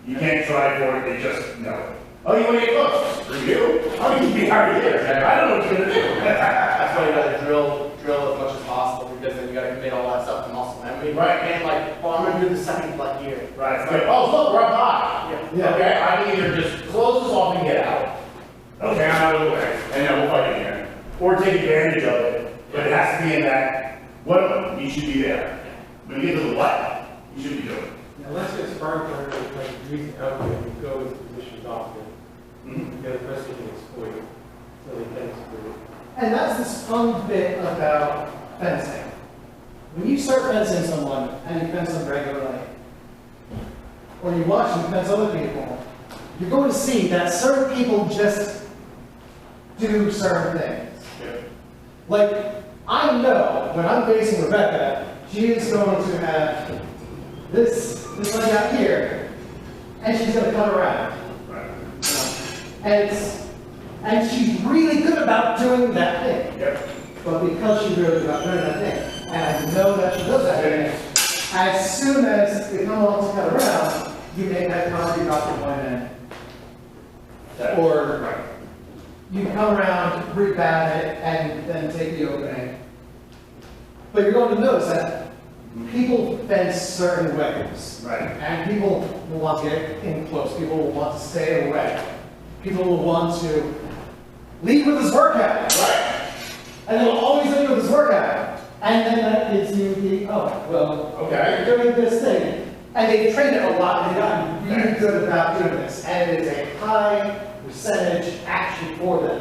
You can't try for it, they just know. Oh, you want to get close? For you? Oh, you can be hard here. I don't know what you're going to do. That's why you got to drill as much as possible, because then you got to commit all that stuff to muscle memory. Right. And like, well, I'm going to do the second like here. Right. It's like, oh, look, we're up high. Yeah. Okay, I can either just close this off and get out, Okay, I'm out of the way, and then we'll fight again. Or take advantage of it, but it has to be in that, what, you should be there. When you get to the what, you should be doing it. Unless it's firm for like using outfit, you go with positions often. Mhm. The other person can exploit, so they can exploit. And that's this fun bit about fencing. When you start fencing someone and you fence them regularly, or you watch them fence other people, you're going to see that certain people just do certain things. Yeah. Like, I know when I'm facing Rebecca, she is going to have this leg out here, and she's going to cut around. Right. And she's really good about doing that thing. Yep. But because she's really good about doing that thing, and I know that she does that thing, as soon as they come along to cut around, you make that counter, you drop the point in. Or Right. you come around, rebat it, and then take the opening. But you're going to notice that people fence certain ways. Right. And people will want to get in close, people will want to stay away. People will want to lead with his workout. Right. And they'll always lead with his workout. And then that gives you the, oh, well, Okay. you're doing this thing. And they've trained it a lot, and they've gotten really good about doing this. And it is a high percentage action for them.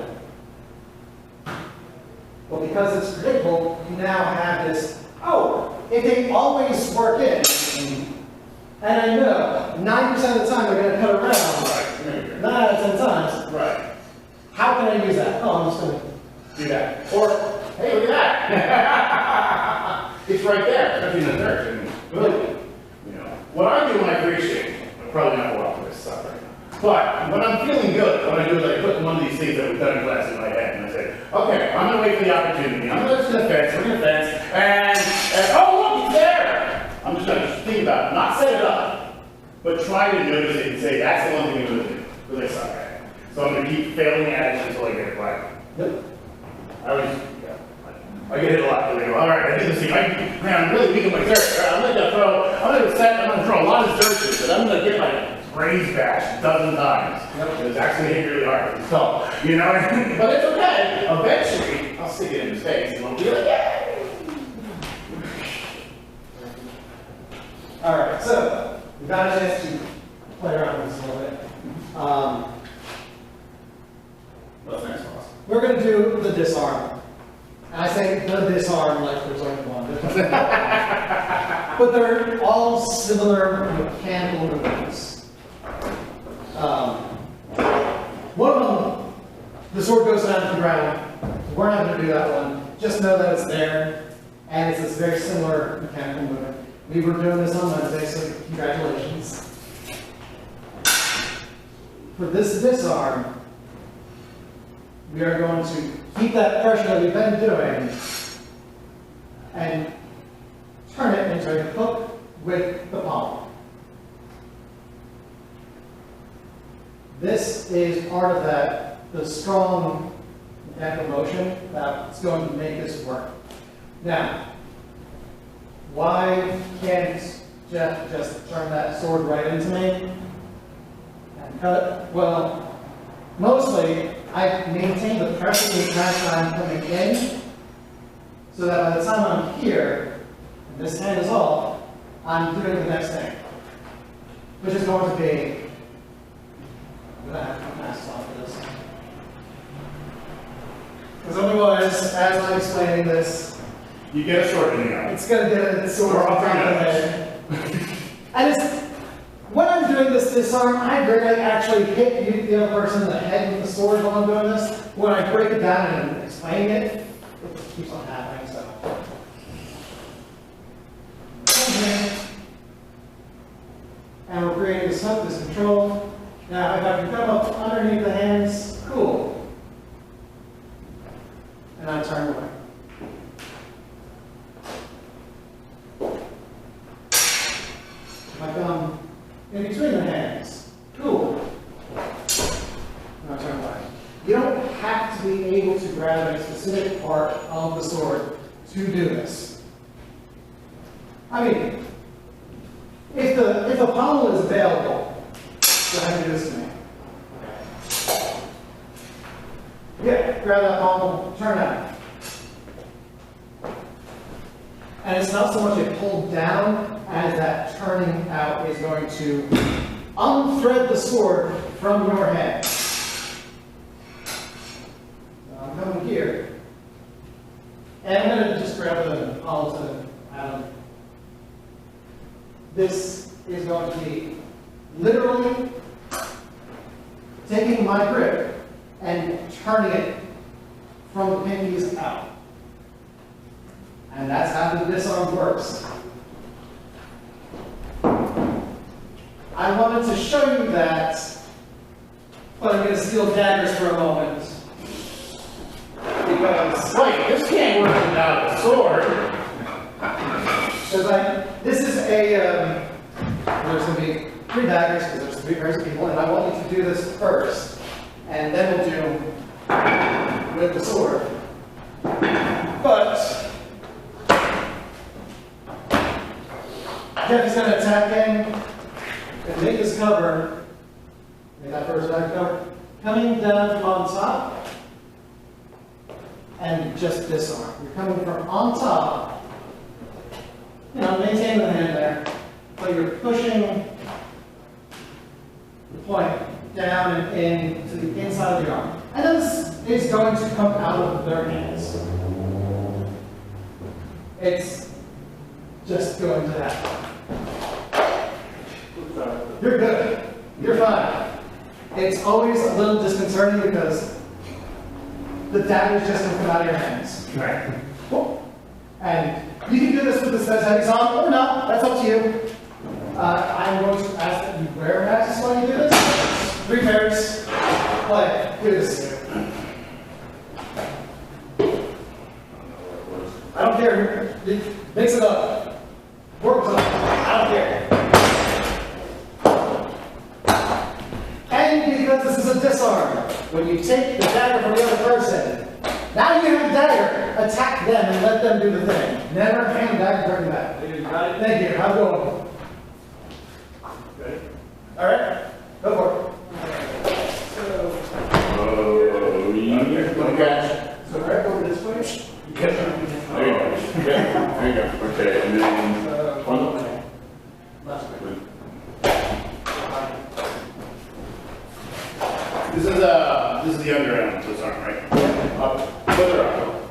Well, because it's predictable, you now have this, oh, if they always work in, and I know 9% of the time they're going to cut around, Right. 9 out of 10 times, Right. how can I use that? Oh, I'm just going to Do that. Or, hey, look at that. It's right there, especially in the dirt. And, you know, what I do when I create shape, I'm probably not well for this stuff right now. But when I'm feeling good, what I do is I put one of these things that we've done in class in my head, and I say, okay, I'm gonna wait for the opportunity. I'm gonna listen to the fence, we're gonna fence, and oh look, it's there. I'm just gonna think about it, not set it up, but try to notice it and say, that's the one thing I'm gonna do, because I suck at it. So I'm gonna keep failing at it until I get it right. Yep. I always, yeah, I get hit a lot, because I go, all right, I do this thing, man, I'm really weak on my dirt. I'm gonna throw a lot of dirt, but I'm gonna get my brains bashed a dozen times. It's actually hit really hard, so, you know, but it's okay. Eventually, I'll stick it in his face, and I'll be like, yay! All right, so we've got a chance to play around with this a little bit. What's next, boss? We're going to do the disarm. And I say the disarm like there's only one. But they're all similar mechanical movements. One of them, the sword goes down to the ground. We're not going to do that one. Just know that it's there, and it's this very similar mechanical movement. We were doing this on Wednesday, so congratulations. For this disarm, we are going to keep that pressure that we've been doing and turn it into a hook with the palm. This is part of the strong mechanical motion that's going to make this work. Now, why can't Jeff just turn that sword right into me and cut it? Well, mostly, I maintain the pressure the entire time coming in, so that by the time I'm here, and this hand is off, I'm doing the next thing, which is going to be, I'm going to have to put masks on for this. Because otherwise, as I'm explaining this, You get a sword in the eye. it's going to get a sword Or on up top your of the nose. head. And it's, when I'm doing this disarm, I rarely actually hit the other person in the head with the sword while I'm doing this. When I break it down and explain it, it just keeps on happening, so. And we're creating this hook, this control. Now, if I can come up underneath the hands, cool. And I turn away. If I come in between the hands, cool. Now turn away. You don't have to be able to grab a specific part of the sword to do this. I mean, if the pommel is available, go ahead and do this to me. grab that pommel, turn out. And it's not so much a pull down as that turning out is going to unthread the sword from your hand. So I'm coming here. And I'm going to just grab the pommel to Adam. This is going to be literally taking my grip and turning it from the pinkies out. And that's how the disarm works. I wanted to show you that, but I'm going to steal daggers for a moment. Because Wait, this can't work without a sword. this is a, there's going to be 3 daggers because there's 3 pairs of people, and I want you to do this first, and then we'll do with the sword. But Jeff is going to attack in and make his cover. Make that first dagger cover. Coming down from on top and just disarm. You're coming from on top. You know, maintain the hand there, but you're pushing the point down and in to the inside of the arm. And then this is going to come out of their hands. It's just going to happen. You're good. You're fine. It's always a little disconcerting because the dagger's just going to come out of your hands. Right. And you can do this with the heavies on or not. That's up to you. I'm going to ask that you wear matches while you do this. 3 pairs. Play. Do this. I don't care. Mix it up. Work it up. I don't care. And because this is a disarm, when you take the dagger from the other person, now you have a dagger. Attack them and let them do the thing. Never hand the dagger turn back. Thank you. How's it going? Good. All right. Go for it. Okay. So right over this way. There you go. Okay, and then one. This is the underarm disarm, right? Up, further up.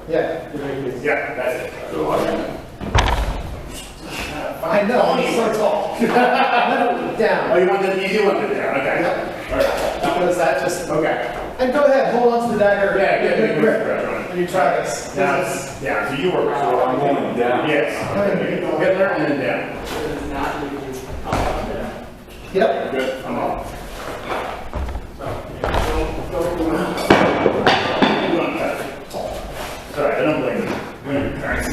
Yeah. Yeah, that's it. So I can. I know. I'm so tall. Down. Oh, you want the easy one to down? Okay. Yep. All right. Because that just. Okay. And go ahead. Hold on to the dagger. Yeah, Get good a good grip. grip on it. When you try this. Now it's down. So you work. So I'm going down. Yes. Hitler and then down. Yep. Good. I'm off. Sorry, I don't blame you. Thanks.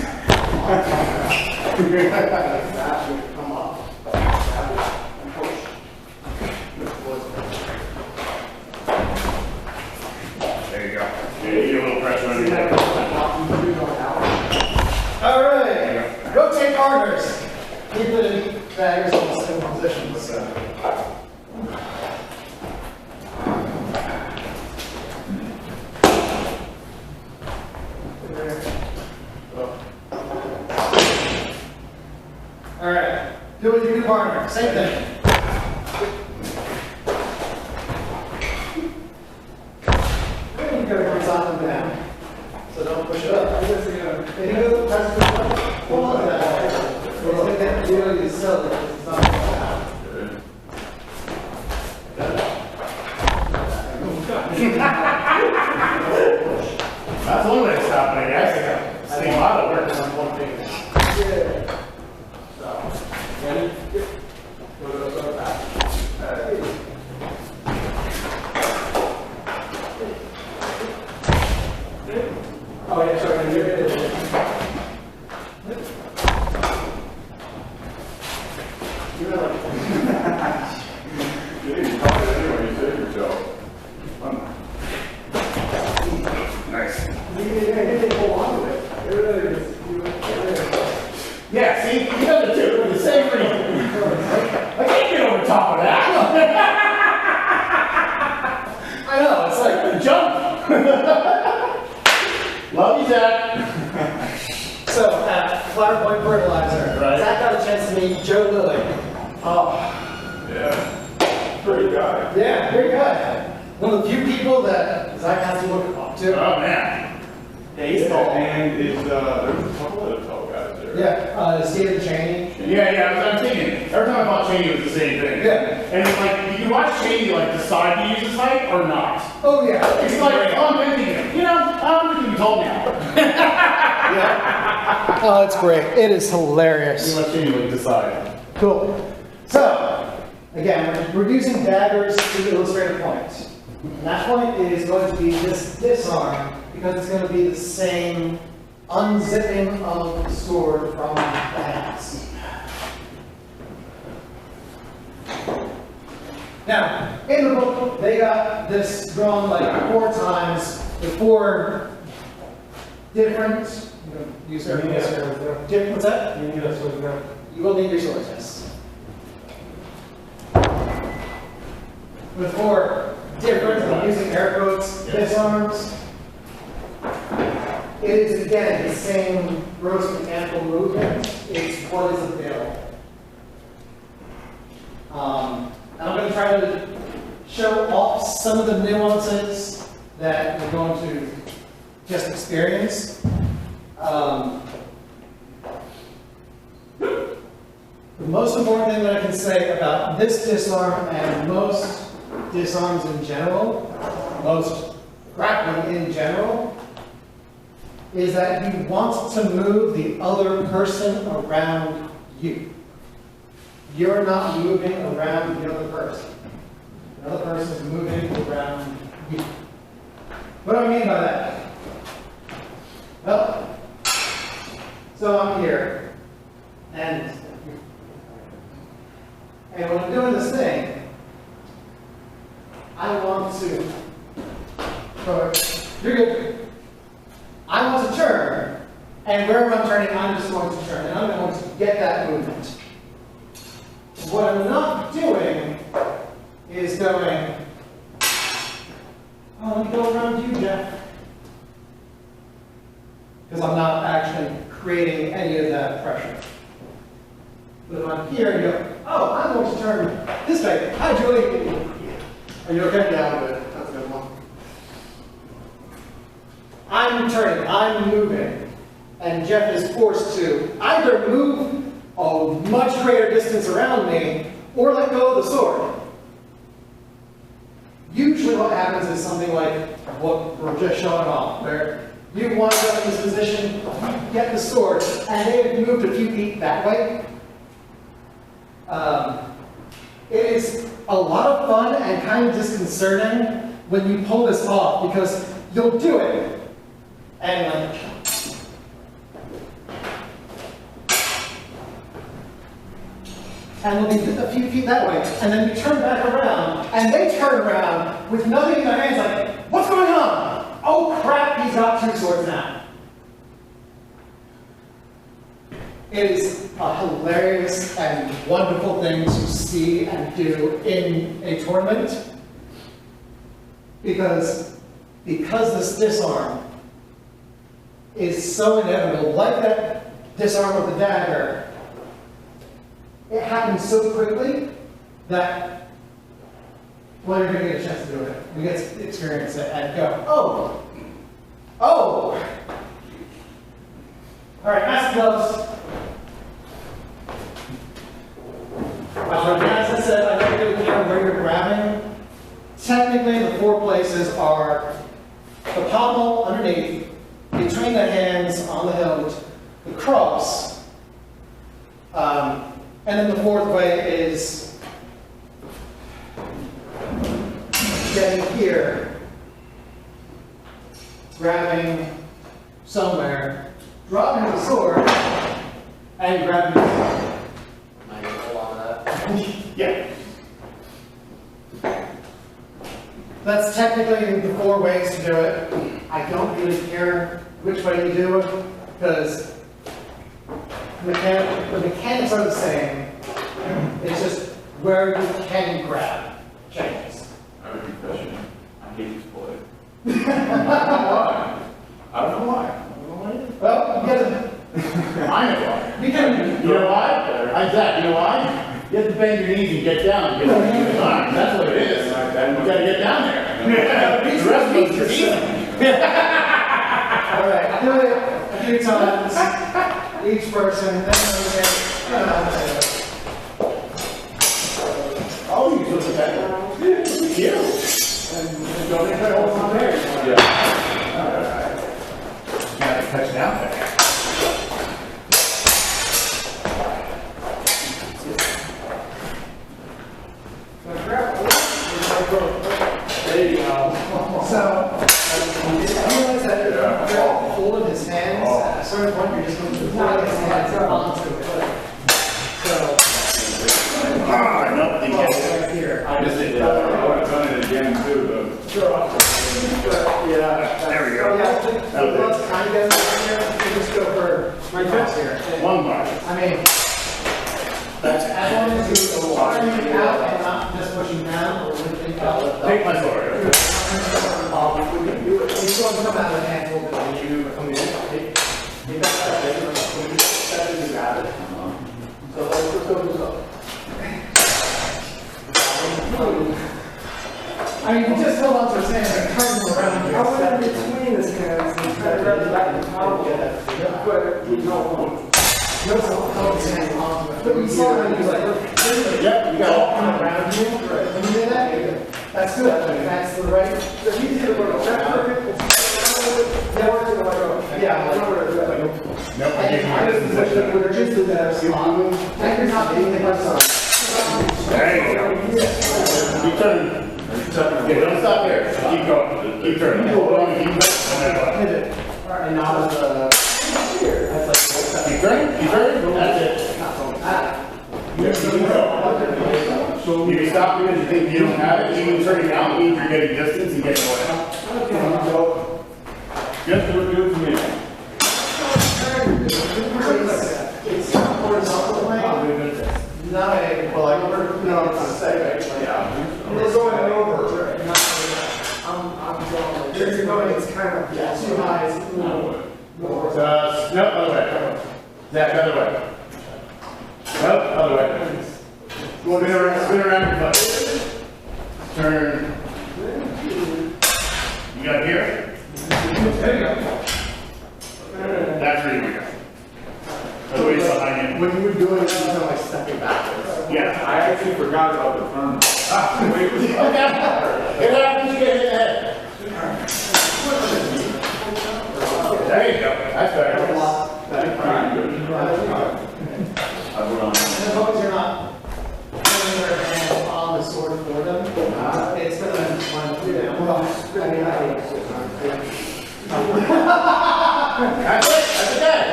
Come on. There you go. Yeah, you get a little pressure on your neck. All right. Rotate partners. Keep the daggers in the same position. All right. Do it with your new partner. Same thing. And you gotta horizontal down. So don't push it up. And you go press it up. Hold on to that. It's like that deal you sell it. It's not like that. That's one way to stop it, I guess. I think a lot of work. Yeah. So, ready? Go back. Oh, yeah, sorry. meet Joe Lilly. Oh, Yeah. Great guy. yeah, great guy. One of the few people that Zach has to look up to. Oh, man. Yeah, he's tall. And there's a couple other tall guys there. Yeah, Stephen Chaney. I'm thinking, every time I thought Cheney was the same thing. Yeah. And it's like, you can watch Cheney like decide to use his height or not. Oh, yeah. It's like, oh, I'm thinking, I'm going to be told now. Yeah. Oh, it's great. It is hilarious. You let Cheney like decide. Cool. So, again, we're using daggers to illustrate a point. And that point is going to be this disarm, because it's going to be the same unzipping of the sword from the hands. Now, in the book, they got this drawn like 4 times with 4 different, use their different, what's that? You need us with them. You will need your swords, yes. With 4 different, I'm using air quotes, disarms. It is again the same gross mechanical movement. It's what is available. I'm going to try to show off some of the nuances that we're going to just experience. The most important thing that I can say about this disarm and most disarms in general, most grappling in general, is that you want to move the other person around you. You're not moving around the other person. The other person is moving around you. What do I mean by that? Well, so I'm here, and when I'm doing this thing, I want to, you're good. I want to turn, and wherever I'm turning, I'm just going to turn, and I'm going to get that movement. What I'm not doing is going, oh, let me go around you, Jeff. Because I'm not actually creating any of that pressure. But if I'm here and you go, oh, I'm going to turn this way. Hi, Julie. Are you okay? Yeah, I'm good. That's a good one. I'm turning, I'm moving, and Jeff is forced to either move a much greater distance around me or let go of the sword. Usually what happens is something like what we're just showing off, where you wind up in this position, you get the sword, and they've moved a few feet that way. It is a lot of fun and kind of disconcerting when you pull this off, because you'll do it, and like, and they'll be a few feet that way, and then you turn back around, and they turn around with nothing in their hands, like, what's going on? Oh crap, he's got 2 swords now. It is a hilarious and wonderful thing to see and do in a tournament, because this disarm is so inevitable, like that disarm of the dagger. It happens so quickly that, well, you're going to get a chance to do it. You get to experience it and go, oh, oh. All right, mask gloves. As I said, I don't really care where you're grabbing. Technically, the 4 places are the pommel underneath, between the hands on the hilt, the cross, and then the 4th way is getting here, grabbing somewhere, dropping the sword, and grabbing the sword. I can hold on to that. Yeah. That's technically the 4 ways to do it. I don't really care which way you do it, because the mechanics are the same. It's just where you can grab changes. I have a confession. I hate this play. I don't know why. I don't know why. Well, you get I know why. You can, You know why? Exactly, you know why? You have to bend your knees and get down, get on your arms, that's what it is. You gotta get down there. The rest of us are easy. all right, do it a few times, each person, and then Oh, you took the back. Yeah. and don't make that hold on there. Gotta touch down there. There you go. So, you realize that grab hold of his hands, at a certain point, you're just going to pull his hands onto it. So, Ah, no, you can't. right here. I just did that. I would have done it again too, though. Yeah. There we go. Yeah, the gloves kind of get in here, you just go for my fist here. One bar. I mean, as long as you are firing out and not just pushing down or lifting up. Take my sword. He's going to come out of the hand a little bit. When you come in, take that step in, when you step in, you got it. So let's go. I mean, you just hold on to his hand and turn him around. I went in between his hands and tried to grab the back of the towel, but you don't. You also hold his hand onto it. But you saw when he was like, Yep, you got come around you. When you did that, that's good. That's the right. If you did it with a Yeah. it. Nope, I And I was didn't. positioned with just the and you're not being the person. There you go. Keep turning. Yeah, don't stop there. Keep going. Keep turning. Hold on, keep going. Pivot. And now Keep turning, keep turning. That's it. You can stop because you think you don't have it. You can turn it down, means you're getting distance and getting away. Just do it good for me. It's horizontal plane, not a, well, like, no, I'm trying to say, right? Yeah. We're going over. I'm going. You're going, it's kind of, yeah, too high. It's a little more. No, other way. Zach, other way. Nope, other way. Spin around your foot. Turn. You got it here? There you go. That's where you go. Other way is behind you. When you were doing it, you were kind of like stepping backwards. Yeah. I actually forgot about the front. Okay. It happens, you get hit in the head. There you go. That's better. I put on. And as long as you're not putting your hands on the sword for them, it's going to want to do that. That's it. That's it. Then.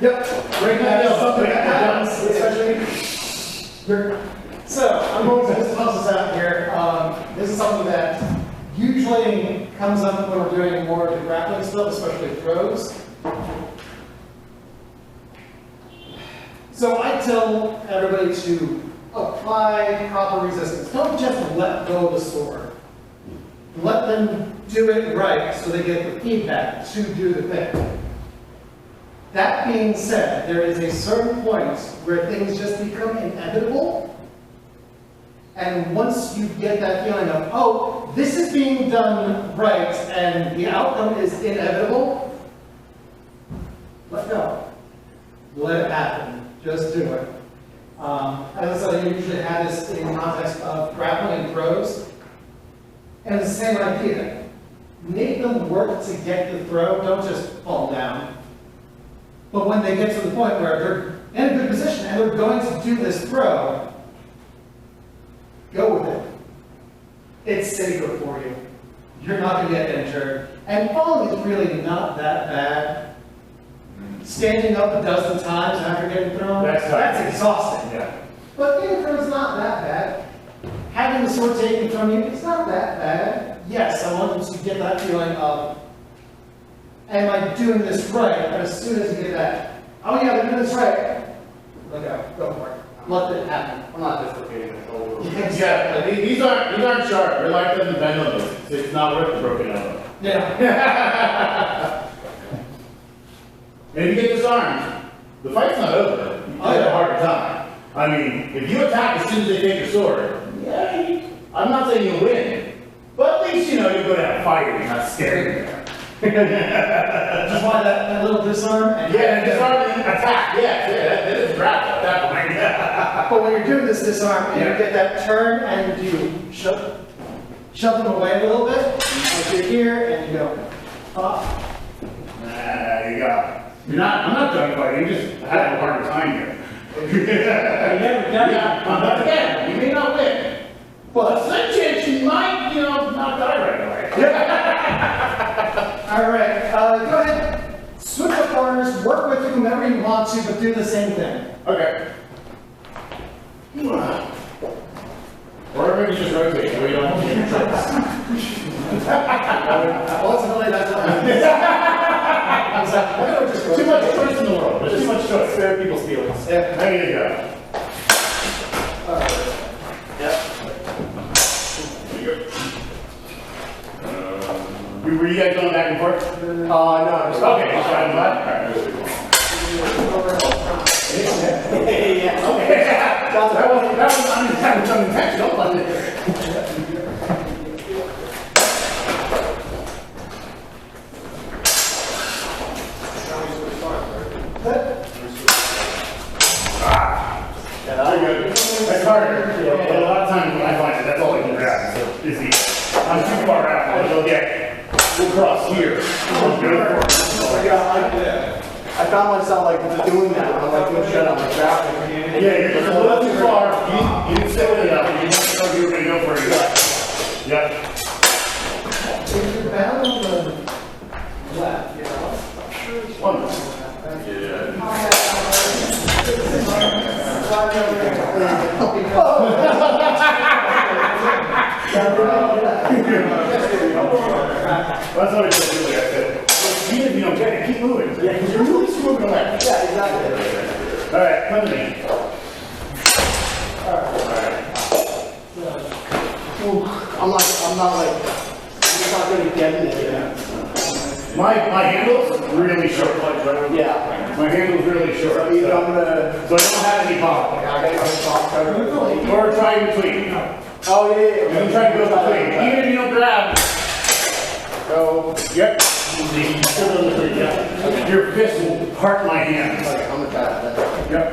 Yep. Break that is something that happens, especially. So I'm going to just toss this out here. This is something that usually comes up when we're doing more of the grappling stuff, especially throws. So I tell everybody to apply proper resistance. Don't just let go of the sword. Let them do it right so they get the feedback to do the thing. That being said, there is a certain point where things just become inevitable. And once you get that feeling of, oh, this is being done right and the outcome is inevitable, let go. Let it happen. Just do it. As I said, I usually have this in context of grappling and throws. And it's the same idea. Make them work to get the throw, don't just fall down. But when they get to the point where they're in a good position and they're going to do this throw, go with it. It's safer for you. You're not going to get injured. And falling is really not that bad. Standing up a dozen times after getting thrown, that's exhausting. Yeah. But getting thrown is not that bad. Having the sword taken from you, it's not that bad. Yes, I want them to get that feeling of, am I doing this right? But as soon as you get that, oh yeah, they're doing this right, go for it. Let it happen. I'm not dislocating the shoulder. Yeah, these aren't sharp. Your life doesn't bend on those. It's not worth the broken elbow. Yeah. And if you get disarmed, the fight's not over. You have a harder time. I mean, if you attack as soon as they take your sword, yeah, I'm not saying you'll win. But at least, you know, you're going to have a fight and you're not scared. Just want that little disarm and. Yeah, disarm and attack. Yeah, that is grapple at that point. But when you're doing this disarm, and you get that turn and you shove them away a little bit, like you're here and you go, pop. Nah, you got it. I'm not done fighting, you just had a harder time here. But again, you may not win. But there's a chance you might, you know, not die right away. All right, go ahead, switch up partners, work with whomever you want to, but do the same thing. Okay. Or maybe just rotate, so we don't have to get Ultimately, that's what Too much choice in the world, there's too much choice. Spare people's feelings. Yeah. There you go. Were you guys going back and forth? No, just Okay, so I'm glad. yeah. Okay. That was unintentional, but. Yeah, I'm good. That's harder. But a lot of times when I find it, that's all I can grab. So is the, I'm too far out. I'll get, we'll cross here. I found myself like doing that. I'm like doing shit on my graphic. Yeah, you're just a little too far. You didn't stay with it enough. You didn't know you were going to go for it. Yep. If you're bound on the left, you know. Wonderful. That's what I just really I said. Even if you don't get it, keep moving. Yeah, because you're really moving away. Yeah, exactly. All right, come to me. I'm not like, I'm not really getting it yet. My handle's really short. Yeah. My handle's really short. So either I'm gonna, So I don't have any pop. I gotta go soft cover. Or try in between. Oh, yeah. You can try to go between. Even if you don't grab. Go. Yep. Yeah. Your fist will part my hand. Okay, I'm gonna try that. Yep.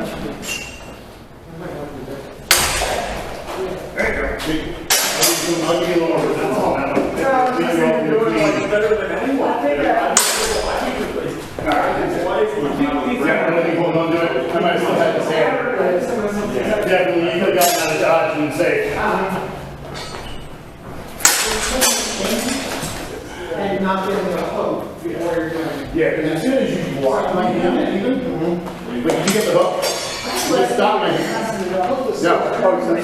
There you go. I'll give you a little more resistance on that one. better than anyone. Definitely hold on to it. I might still have this hand. Definitely, you could have gotten out of dodge and safe. And not getting a hook before you're doing it. Yeah, because as soon as you block my hand, even, when you get the hook, you stop my hand. No,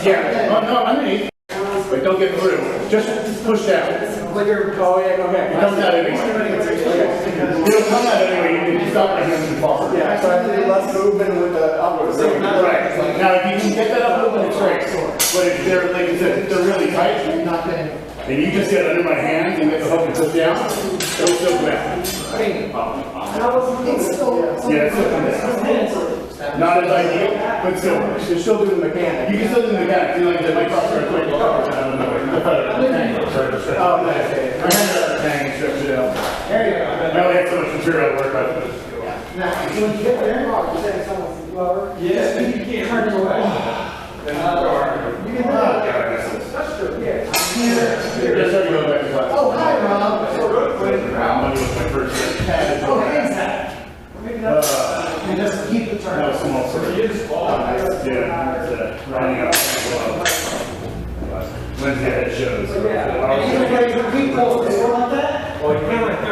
yeah, no, underneath. But don't get through. Just push down. Oh, yeah, okay. It comes out anyway. It'll come out anyway. You can stop my hand and fall. Yeah, so I have to do less movement with the upward. Right. Now, if you can get that up movement, it's great. But if they're, like I said, if they're really tight, Not getting. and you just get under my hand and get the hook and push down, it'll still come out. It's still. Yeah, it's still coming out. Not as ideal, but still works. You're still doing the mechanic. You can still do the mechanics. You know, like my cross guard quick coverage. I don't know. Oh, nice. My hand got the thing and stretch it out. There you go. I only had so much material to work with. Now, when you get there, you're saying someone's lower. Yeah. You can't turn it away. You can do it. That's true, yeah. Just started going back to class. Oh, hi, Rob. Money was my first pad. Oh, hey, Zach. And just keep the turn. That was small. Yeah, it's running up. Wednesday had shows. So And you can play repeat goals before like that? Well, you can't like that.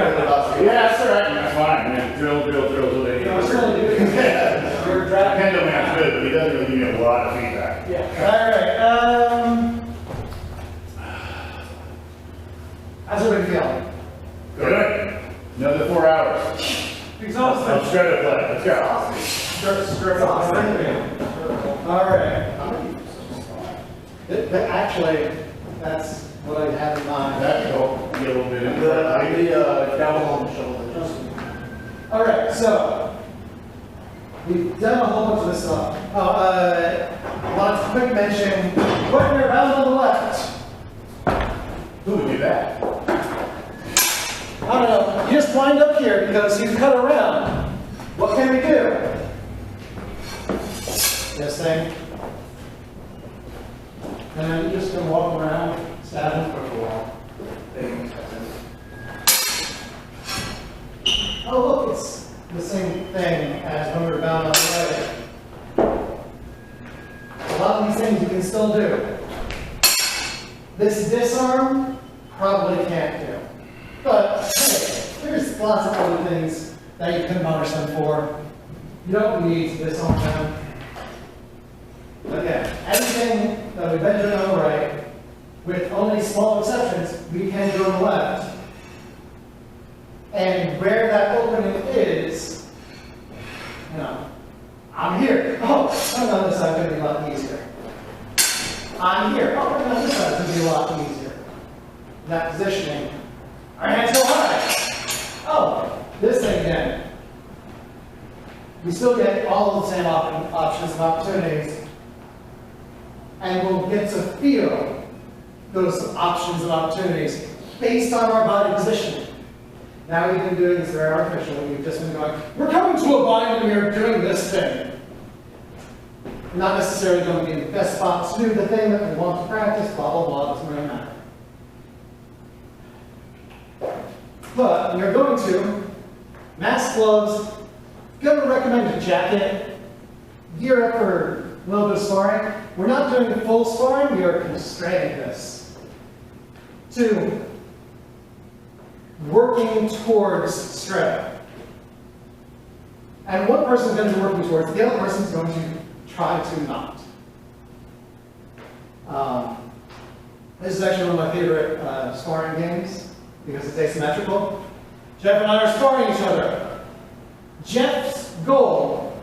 yeah, that's all right. That's fine. Man. Drill till they You know, it's really good. You're driving. Kendo man's good, but he doesn't really give me a lot of feedback. Yeah. All right. How's everybody feeling? Good. Another 4 hours. Exhausted. I'm Stretto play. Let's go. All right. Actually, that's what I had in mind. That's cool. Get a little bit into The that. down on the shoulder. All right, so We've done a whole bunch of this stuff. Lots of quick mention. Partner around on the left. Who would do that? I don't know. You just wind up here because you cut around. What can we do? This thing. And then you just gonna walk around, stab him for a while. Oh, look, it's the same thing as when we were bound on the right. A lot of these things you can still do. This disarm, probably can't do. But hey, there's lots of other things that you can punish them for. You don't need to disarm them. Again, everything that we've been doing on the right, with only small exceptions, we can do on the left. And where that opening is, you know, I'm here. Oh, coming on this side is going to be a lot easier. I'm here. Oh, coming on this side is going to be a lot easier. That positioning. Our hands go high. Oh, this thing again. We still get all of the same options and opportunities. And we'll get to feel those options and opportunities based on our body positioning. Now we've been doing this very artificial. We've just been going, we're coming to a bind and we're doing this thing. We're not necessarily going to be in the best spot to do the thing that we want to practice, blah, blah, blah, doesn't really matter. But when you're going to, mask gloves, gonna recommend a jacket, gear up for a little bit of sparring. We're not doing the full sparring, we are constraining this to working towards Stretto. And one person's going to be working towards, the other person's going to try to not. This is actually one of my favorite sparring games because it's asymmetrical. Jeff and I are sparring each other. Jeff's goal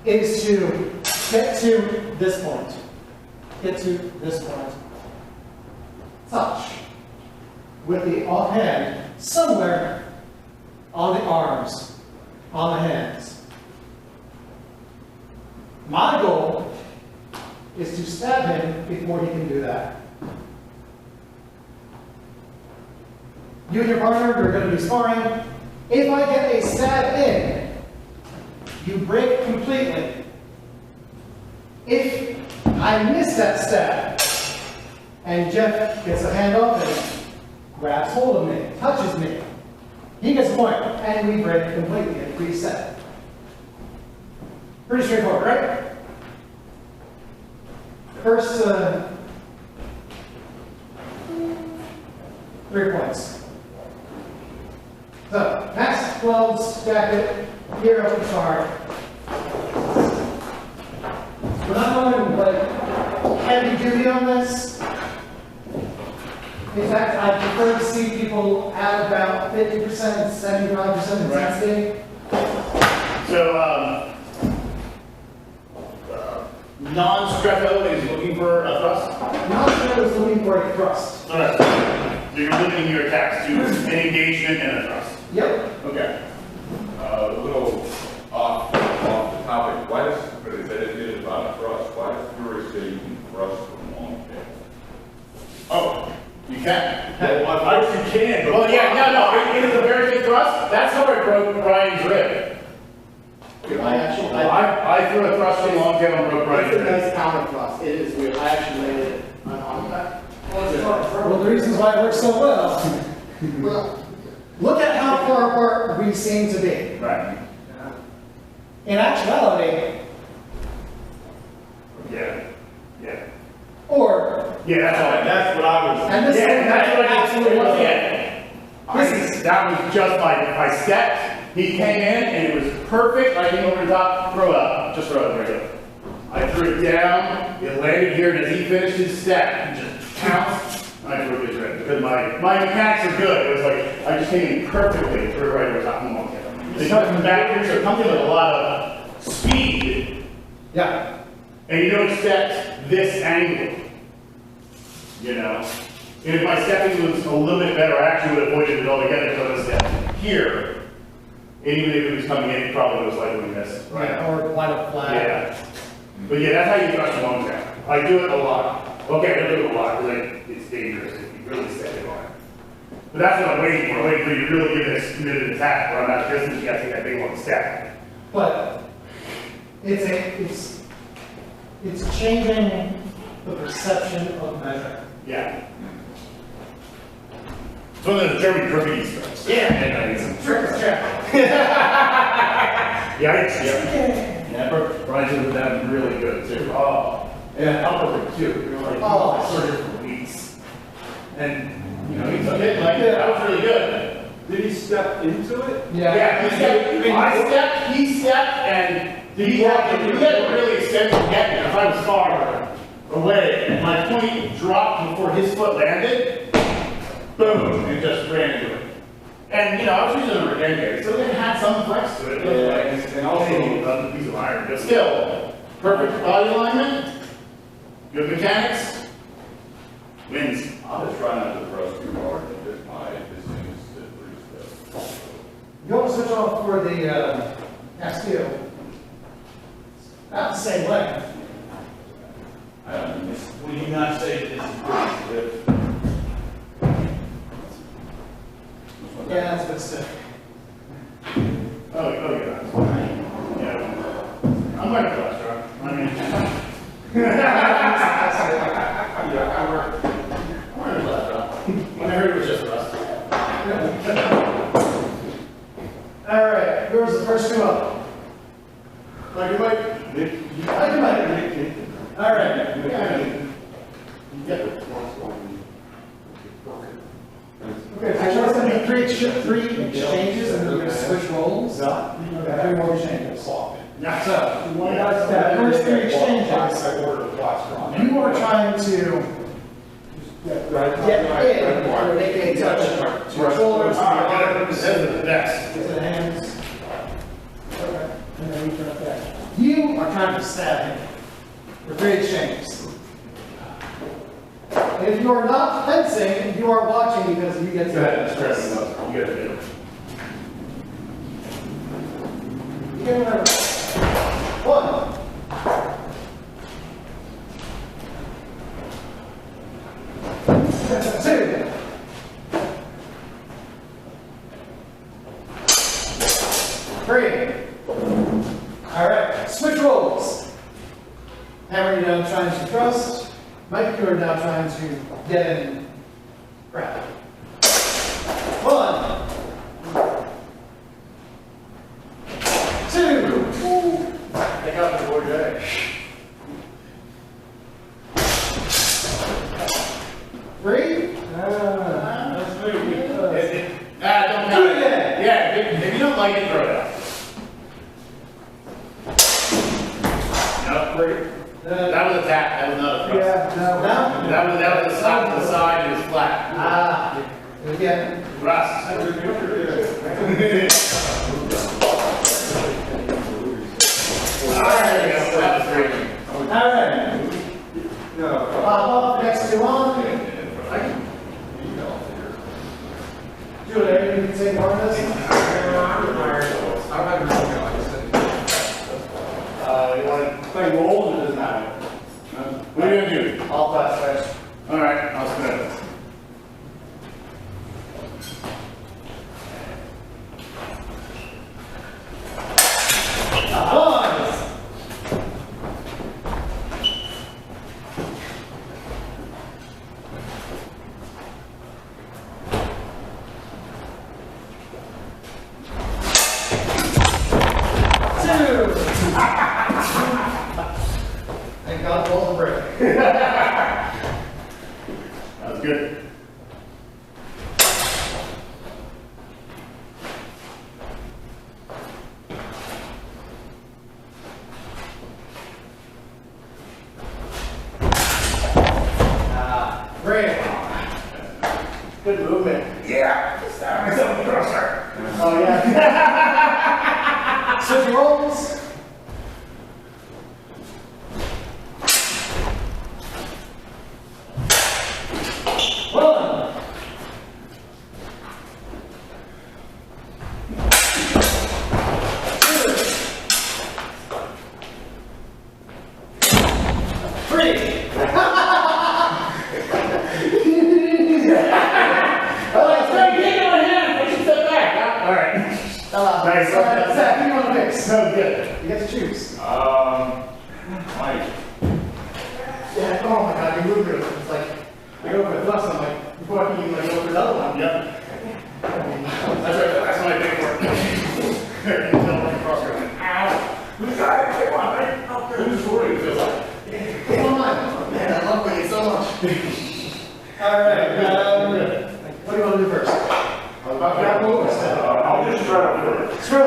is to get to this point. Get to this point. Touch with the offhand somewhere on the arms, on the hands. My goal is to stab him before he can do that. You and your partner are going to be sparring. If I get a stab in, you break completely. If I miss that stab, and Jeff gets a hand off and grabs hold of me, touches me, he gets a point, and we break completely and reset. Pretty straightforward, right? First 3 points. So, mask, gloves, jacket, gear up and start. We're not going like heavy duty on this. In fact, I prefer to see people at about 50%, 75% intensity. So, non-Stretto is looking for a thrust? Non-Stretto is looking for a thrust. Alright. So you're limiting your attacks to an engagement and a thrust. Yep. Okay. A little off the topic. Why does, but it's dedicated about thrust? Why does Fury say you can thrust from long tail? Oh, you can. Well, I you can, but Well, yeah, no, it is a very big thrust. That's how I broke Brian's rib. I threw a thrust from long tail and broke Brian's It's a rib. nice counter thrust. It is weird. I actually made it on that. Well, the reasons why it works so well. Well, Look at how far apart we seem to be. Right. In actuality, Yeah. Yeah. or, Yeah, that's what I was. and this Yeah, thing that's what I absolutely was. wasn't. Yeah. That was just my step. He came in and it was perfect. I came over the top, throw up, just throw it right here. I threw it down, it landed here, and as he finished his step, he just pounced, and I threw his rib. Because my mechanics are good. It was like, I just came in perfectly, threw it right over the top. It comes from the back here, so it comes in with a lot of speed, Yeah. and you don't expect this angle. You know? And if my stepping was a little bit better, I actually would have avoided it altogether because I was step here. And even if it was coming in, it probably most likely missed, right? Yeah, or line up flat. Yeah. But yeah, that's how you thrust the long down. I do it a lot. Okay, I do it a lot, because it's dangerous if you really set it on it. But that's what I'm waiting for. I'm waiting for you to really give it a committed attack, where I'm out of distance, you gotta take that big long step. But it's changing the perception of measure. Yeah. It's one of the German crookedy strokes. Yeah. And it's some Trick or check. Yeah, yeah. Brian did that really good too. Oh, and upper too. You're like, Oh. sort of for weeks. And, you know, he took it like, that was really good. Did he step into it? Yeah, he stepped, and he had to really extend to get me, because I was far away, and my point dropped before his foot landed, boom, and just ran into it. And, you know, I was using a Renegade, so it had some flex to it, it looked like, and also a piece of iron, but still, perfect body alignment, good mechanics, wins. I'm just trying not to thrust too hard, and just this thing is pretty stiff. You want to switch off for the Castillo. Not the same way. Will you not say this is pretty stiff? Yeah, that's a bit stiff. Oh, yeah, that's fine. Yeah. I'm like a cholesterol. I mean. Yeah, I work. I'm wearing a cholesterol. When I heard it was just rust. All right, where's the first two up? Like, you might. I do Mike. All right. Yeah. Okay, so it's going to be three exchanges, and then we're going to switch roles. Okay, 3 more exchanges. So, the first 3 exchanges, you are trying to get in, or make a touch to your shoulders, to your arms, The next. to the hands. Okay, and then you turn it back. You are trying to stab him for 3 exchanges. And if you are not fencing, you are watching because you get to. Go ahead, stress it up. You gotta do it. You can remember. 1. Two. 3. All right, switch roles. Hammer, you now trying to thrust. Mike, you are now trying to get in. Grab. 1. 2. Take out the board, Jay. 3. Let's move. Don't Do it count it. again. Yeah, if you don't like it, throw it out. No, that was a tap, that was not a thrust. Yeah, That was a slap to the side, and it was flat. Again. Thrust. Alright, that was great. All right. Pop up, next 2 on. Julie, you can take part of this? You want to play rolls or doesn't matter? What are you gonna do? All class first. Alright, I'll spin it. Thank God, roll the break. That was good. Great. Good movement. Yeah. Stab myself in the crosser. Oh, yeah. Switch rolls. 1. You get to choose. Mike. Yeah, oh my god, you moved it. It's like, I go for the thrust, I'm like, before I can even like go for the other one. Yep. That's right, that's what I pay for. There, you can tell when you cross your line. Ow! Who's got it? Come on, man. Who's worried? It feels like. Come on, man, I love winning so much. All right. What do you want to do first? I'll just try to put it. Stretto.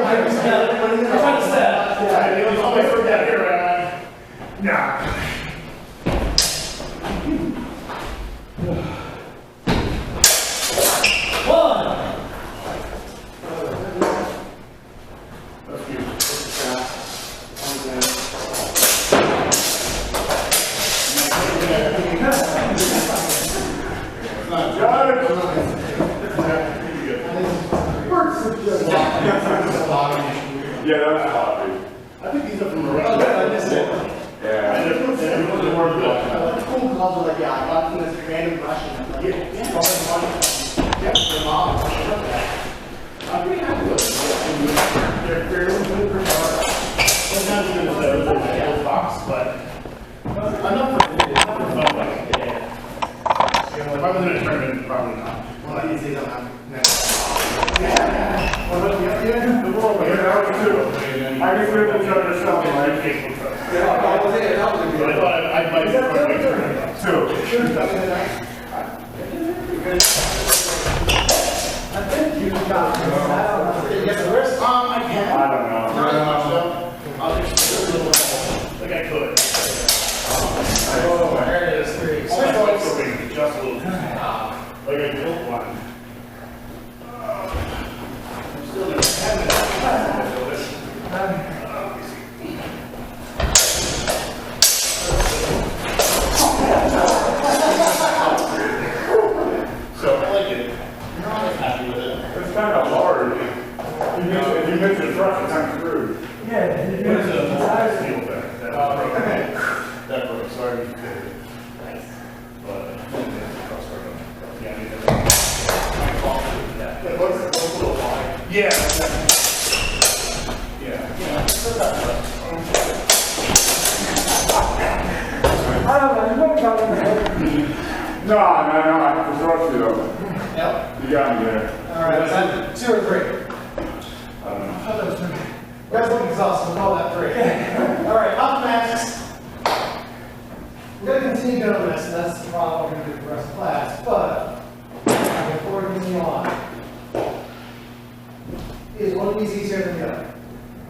You're trying to step. Yeah, you always forget here, man. Nah. One. That's cute. Got it. Yeah, that was sloppy. I think these are from Oh, around. I missed it. Yeah. It wasn't worth it. Cool gloves are like, yeah, I got from this random Russian. I'm like, yeah, the mom. I'm pretty happy with it. They're fairly good for sure. Sometimes even if they're like a yellow box, but enough for fun. Like, if I was in a tournament, probably not. One of these days I'm not. The world, but you're out too. I can feel each other something like Facebook posts. But I thought I'd like to put a picture too. I think you got it. I don't know. Did you get the wrist? I can. I don't know. Not as much though. I'll just do a little, like I could. Oh, there it is. Three. All my legs are big, just a little. Like I built one. I'm still gonna have it. So I like it. I'm happy with it. It's kind of hard. If you miss the thrust, it's kind of screwed. Yeah, What is it? Steel thing. That broke. That broke. Sorry. Nice. But yeah, I need that. Wait, what's the little line? Yeah. Yeah. I don't know, you might got in the head. No, I have to trust you though. Yep. You got me there. All right. Is that 2 or 3? I don't know. I thought that was 3. You guys look exhausted. We'll call that 3. All right. Up next. We're going to continue doing this, and that's the problem we're going to do for the rest of class. But before we continue on, is one of these easier than the other?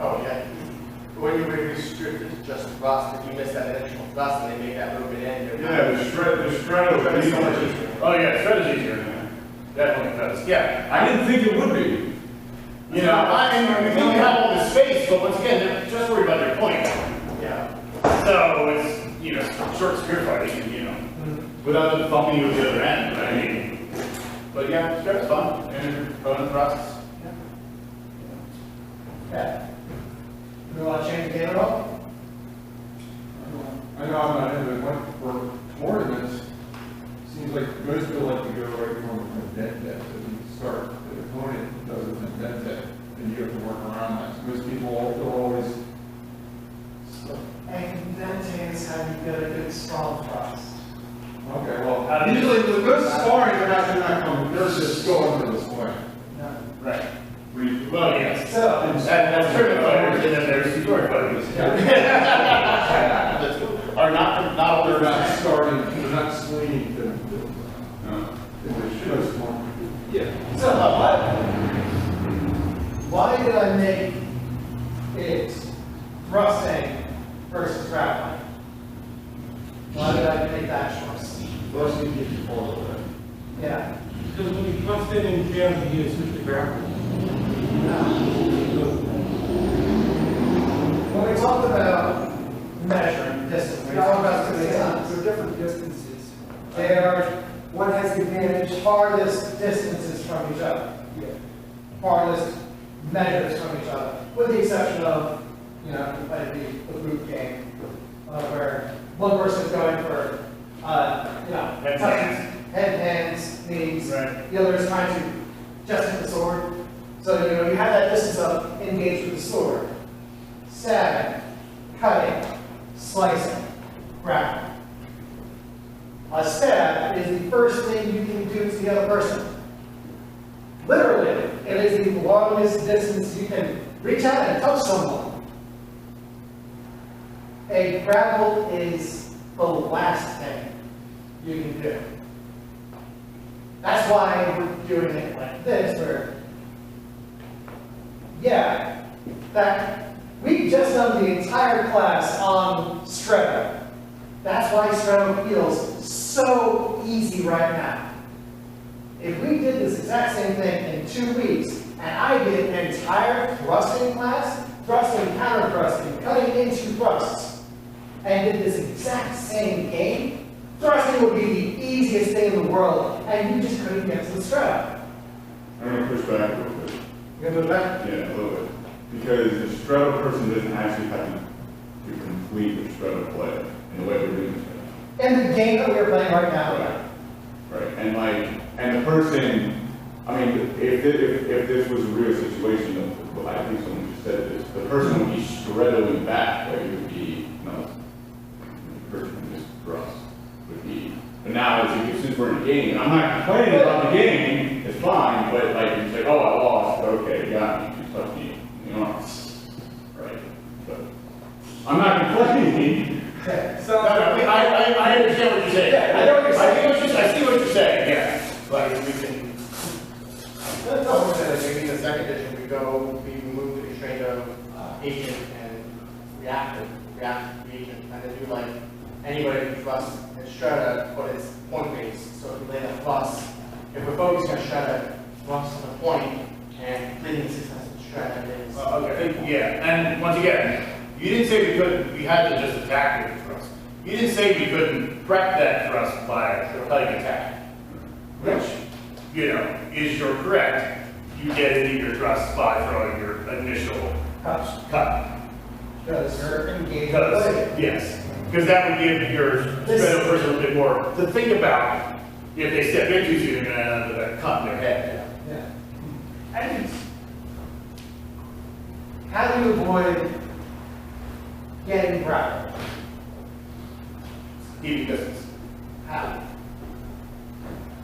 Oh, yeah. When you restrict it to just thrust, if you miss that initial thrust and they make that movement in, you're Yeah, the Stretto. That'd be so much easier. Oh yeah, shred is easier. Definitely does. Yeah. I didn't think it would be. You know, I mean, we think we have all this space, but once again, they're just worried about their point. yeah. So it's, you know, short spear fighting, you know, without them bumping you with the other end. I mean, but yeah, shred's fun and bonus process. Okay. Do you want to change the game at all? I know I'm not into it, but for tournaments, seems like most people like to go right from a dead depth. If you start, the opponent does it from dead depth, and you have to work around that. Most people will always. And venting is how you get a good strong thrust. Okay, well, usually with most sparring, they're not coming, they're just going to this way. No. Right. Well, yes. So, That's tournament fighters, and then there's tutorial fighters. Are not all They're their not starting, they're not swinging to. yeah. So, why did I make it thrusting versus grappling? Why did I make that choice? First, you get your fall away. Yeah. Because when you thrust in and jam, you switch to grapple. When we talked about measuring distance, we talked about this many times. They're different distances. They are One has the advantage. farthest distances from each other. Yeah. Farthest measures from each other, with the exception of, you know, like the group game, where one person is going for, you know, Head, touches, head, hands, knees. Right. The other is trying to just hit the sword. So, you know, you have that distance of engage with the sword. stabbing, cutting, slicing, grabbing. A stab is the first thing you can do to the other person. Literally, it is the longest distance you can reach out and touch someone. A grapple is the last thing you can do. That's why we're doing it like this, where, yeah, that we just done the entire class on Stretto. That's why Stretto feels so easy right now. If we did this exact same thing in 2 weeks, and I did an entire thrusting class, thrusting, counter thrusting, cutting into thrusts, and did this exact same game, thrusting would be the easiest thing in the world, and you just couldn't get to the Stretto. I'm gonna push back a little bit. You gonna do it back? Yeah, a little bit. Because the Stretto person doesn't actually have to complete the Stretto play in the way we're doing it. In the game that we're playing right now. Right, and and the person, I mean, if this was a real situation, I think someone just said this, the person would be Strettoing back, right? It would be, no, the person would just thrust, would be, but now, since we're in a game, and I'm not complaining about the game, it's fine, but like, you say, oh, I lost, okay, got me, you touched me, you know, right? But I'm not complaining. Okay. So, I understand what you're saying. Yeah, I know what you're saying. I see what you're saying, yeah. But we can, Let's go. maybe in the second edition, we move to the trade of agent and reactive agent, and then do like anybody who thrusts and strata, but it's point based. So if we lay that thrust, if we're focusing on strata, thrust on the point, and completing the successive strata is. Okay, yeah, and once again, you didn't say we couldn't, we had to just attack with the thrust. You didn't say we couldn't prep that thrust by cutting attack, which, you know, is your correct. You get into your thrust by throwing your initial cut. Because you're engaged. Because, yes, because that would give your Stretto person a little bit more to think about. If they step into you, they're gonna end up with a cut in their head. Yeah. And how do you avoid getting grappled? Keep distance. How?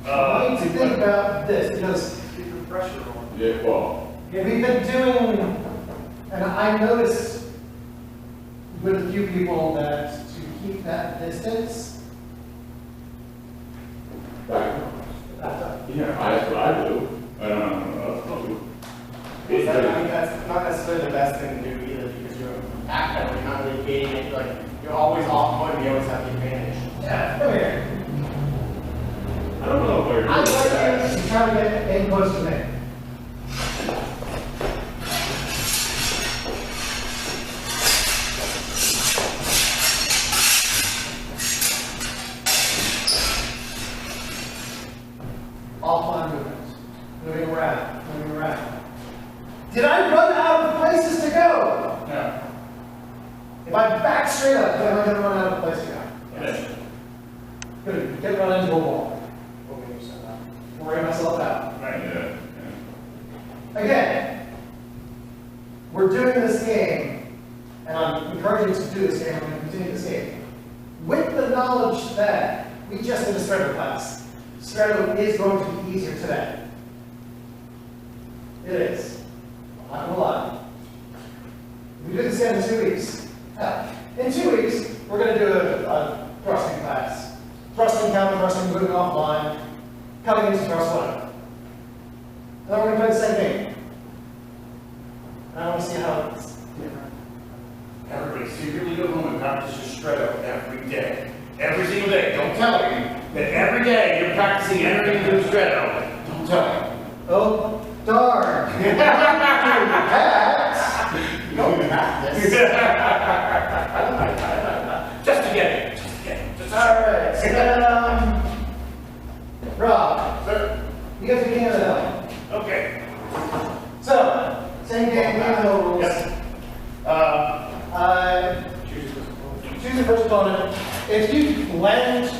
I need to think about this because Keep the pressure on. Yeah, well, if we've been doing, and I noticed with a few people that to keep that distance, yeah, that's what I do. I don't know. That's not necessarily the best thing to do either, because you're actively not really gaining it, like, you're always off point, you always have the advantage. yeah, come here. I don't know if I agree I'd with that. like you to try to get in close to me. Offline movements, moving around, moving around. Did I run out of places to go? No. If I back straight up, then I'm gonna run out of place to go. Yes. Good, get run into a wall. Hoping you said that. Worry myself out. Right. Yeah. Again, we're doing this game, and I'm encouraging you to do this game, I'm gonna continue this game, with the knowledge that we just did a Stretto class. Stretto is going to be easier today. It is. I'm not gonna lie. We do this again in 2 weeks. In 2 weeks, we're gonna do a thrusting class. Thrusting, counter thrusting, moving offline, cutting into thrust one. And then we're gonna play the same game. And I wanna see how it's different. Everybody secretly go home and practice your Stretto every day. Every single day. Don't tell him that every day you're practicing entering into a Stretto. Don't tell him. Oh, darn. You don't have this. Just to get it. Just to get it. Just All right, Rob, Sir. you guys are Canada. Okay. So, same game, no rules. Yep. Choose your first opponent. If you land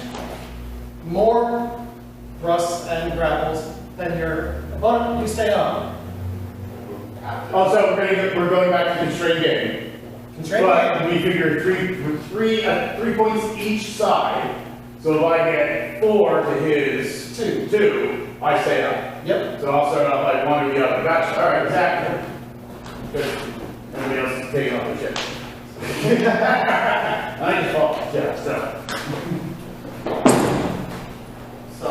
more thrusts and grapples than your opponent, you stay on. Also, we're going back to the straight game. It's right But we figure three points each side. So if I get 4 to his two, I stay up. Yep. So I'll start off like 1 or the other. Gotcha. All right, exactly. Good. Everybody else is taking off their shit. I just fall. Yeah. So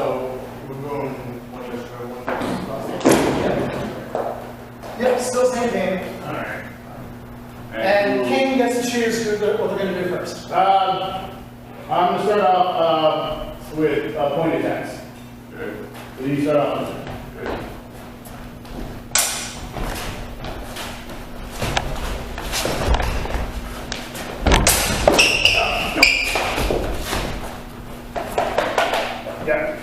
we're going one extra one. Yep, still same game. All right. And king gets to choose what they're gonna do first. I'm gonna start off with point attacks. Good. So you start off. Good. Yeah.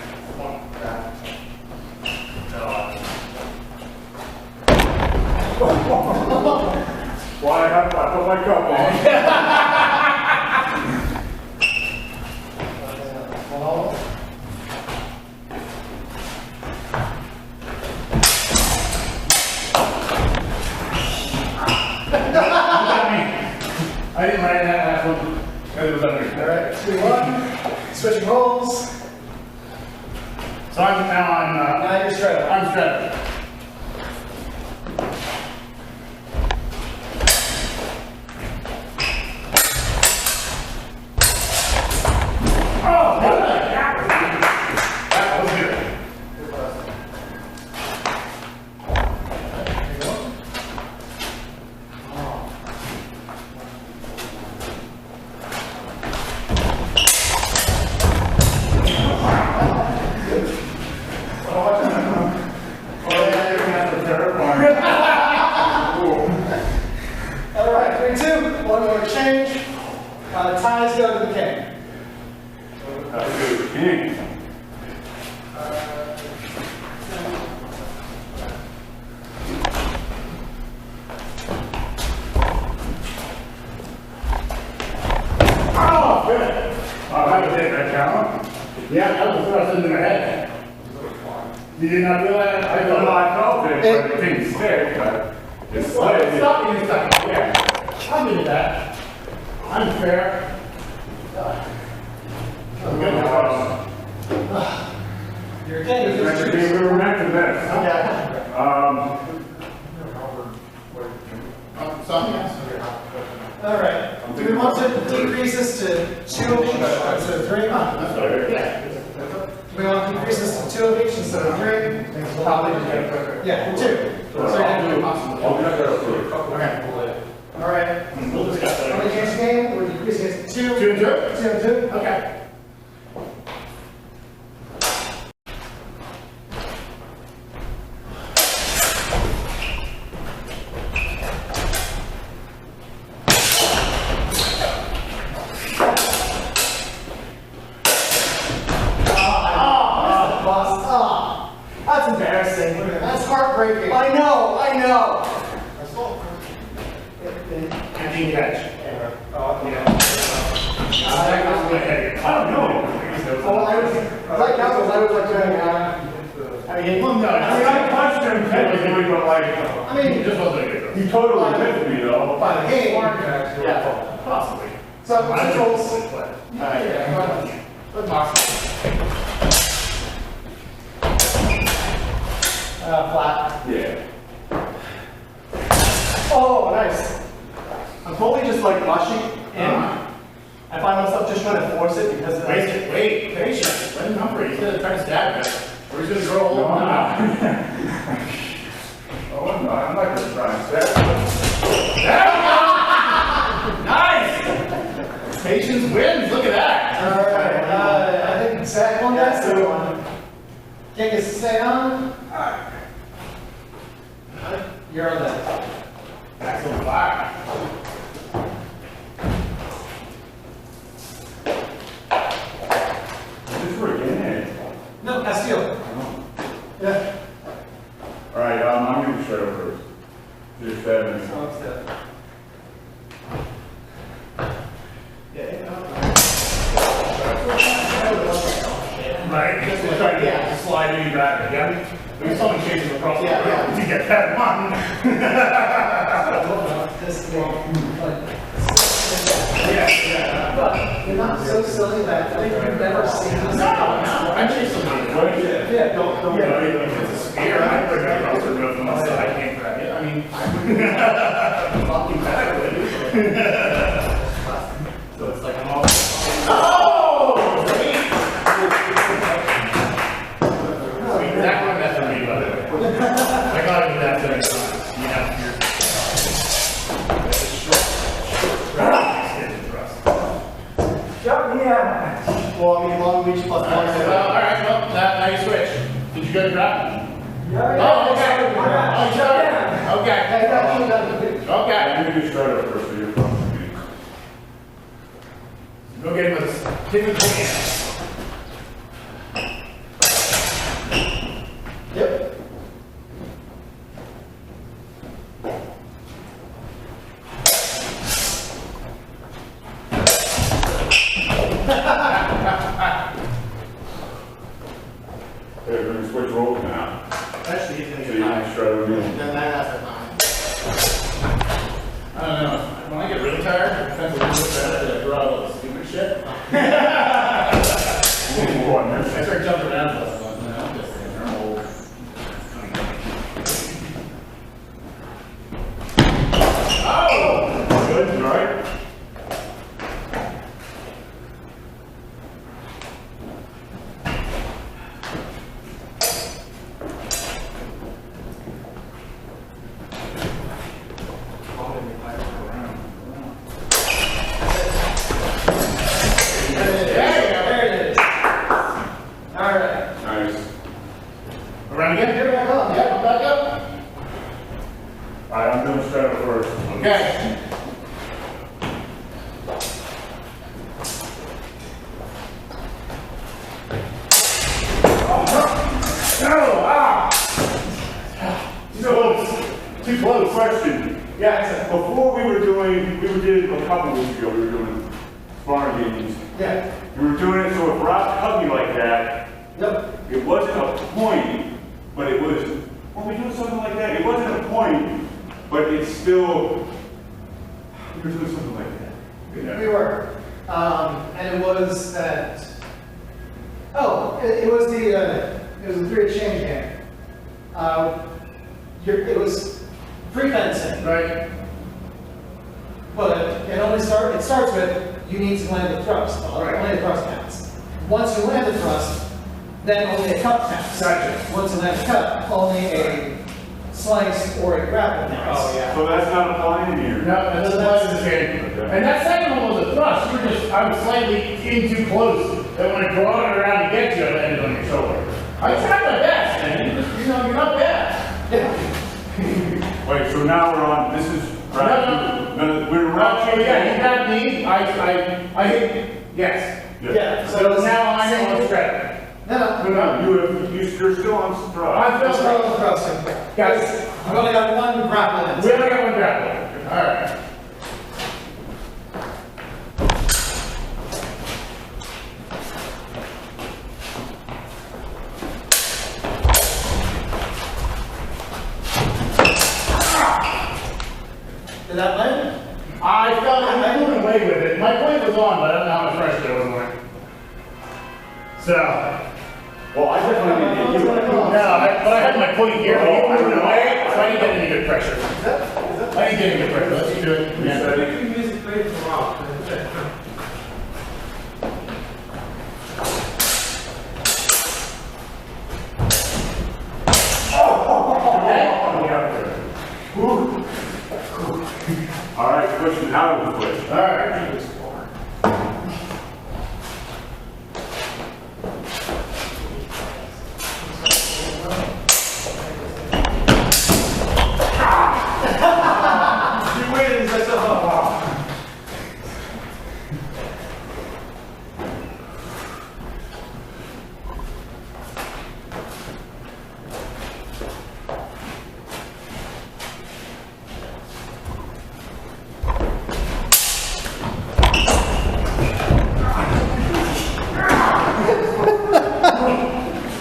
Why I put my cup on? I didn't write that last one because it was under. All right, 2-1. Switching roles. So I'm now Now you're Stretto. I'm Stretto. Oh, that was good. All right, 3-2. One more exchange. Ties go to the king. That's good. King. Oh, good. Oh, that was it, right, Carolyn? Yeah, that was the first thing in my head. You did not feel that? I No, felt I felt it, but it didn't stick, but it's slid. Stop being stuck. Yeah. I'll give you that. I'm fair. I'm good now. Your king is Next just game, we were meant to this. Okay. Something else. All right. Do we want to decrease this to 2 of each instead of 3? Yeah. Do we want to decrease this to 2 of each instead of 3? Probably just get it quicker. Yeah, 2. So you're gonna do possible. Oh, we got that approved. Okay. All right. We'll discuss How many that. games a game? We're decreasing it to 2. 2 and 2? 2 and 2. Okay. That's embarrassing. That's heartbreaking. I know. Empty catch. I don't know. Oh, I was like that was like doing. I mean, Well, no, I mean, I punched him technically, but like, I mean, it just wasn't a good. he totally missed me though. by the game. Yeah, possibly. So I two don't rolls. think so, but, yeah, but possibly. Flat. Yeah. Oh, nice. I'm totally just like rushing in. I find myself just trying to force it because Wait, patience. Let him come for it. He's gonna try to stab you. Or he's gonna grow old. No, I'm not. Oh, I'm not. I'm not gonna try and stab Nice! Patience wins. Look at that. all right. I think Zach won that. So King is to stay on. You're on that. That's on fire. Just for a game. No, Castillo. Yeah. All right, I'm gonna straight over. Just 7. Right? Just to try to slide in back again. There's someone chasing across the road. You get that one. This thing, like, Yeah. But you're not so silly that you've never seen this. No, I chase somebody. Yeah, don't. Yeah, if it's a spear, I put it across the road from the side, I can't grab it. I mean, I'm fucking better with it. So it's like I'm all. Oh! Exactly what that's for me, by the way. I got into that 30 times. You have your. That's a short. Yeah. Well, I mean, Long Beach plus one. Alright, well, now you switch. Did you go to grab? Yeah. Oh, okay. Oh, sure. Okay. Hey, actually, that's Okay. I'm gonna do Stretto first, so you're probably. Go get him with hit with the hand. Yep. Hey, we're gonna switch roles now. Actually, he's gonna So get you high. can Stretto me. Then that's the time. I don't know. When I get really tired, it depends on what I throw out all the stupid shit. I start jumping around less once now. I'm just saying, I'm old. Oh! Good, all right? There it is. All right. Nice. Around again? Here back on. Yeah, come back up. All right, I'm doing Stretto first. Okay. Oh, ah! Too close. Question. Yeah, Before we did a couple weeks ago, we were doing sparring games. Yeah. We were doing it so if Rob cut me like that, Yep. it wasn't a point, but it was, when we do something like that, it wasn't a point, but it's still, we were doing something like that. We were. And it was that. Oh, it was a 3 exchange game. It was free fencing. right. But it starts with you need to land the thrust. Only the thrust counts. Once you land the thrust, then only a cut counts. Gotcha. Once you land the cut, only a slice or a grapple counts. Oh, yeah. So that's not applying here. No, that's the same. And that second one was a thrust. You were just, I was slightly in too close. That when I brought it around to get you, I landed on your shoulder. I tried my best, man. You're not bad. Yeah. Wait, so now we're on, this is, no, we're round two. Yeah, you got me. I hit, yes. Yeah. So now I know what's correct. No. You're still on stride. I feel Just like, roll the thrusting. guys, I've only got one grapple in. we only got one grapple. All right. Did that land? I felt I moved away with it. My point was on, but I don't know how much pressure there was on it. So, Well, I definitely didn't get you. but I had my point here. But you moved away, so I didn't get any good pressure. I didn't get any good pressure. Let's keep doing it. Yeah. You can use it great for a while. All right, question out of the way. All right. You win. That's a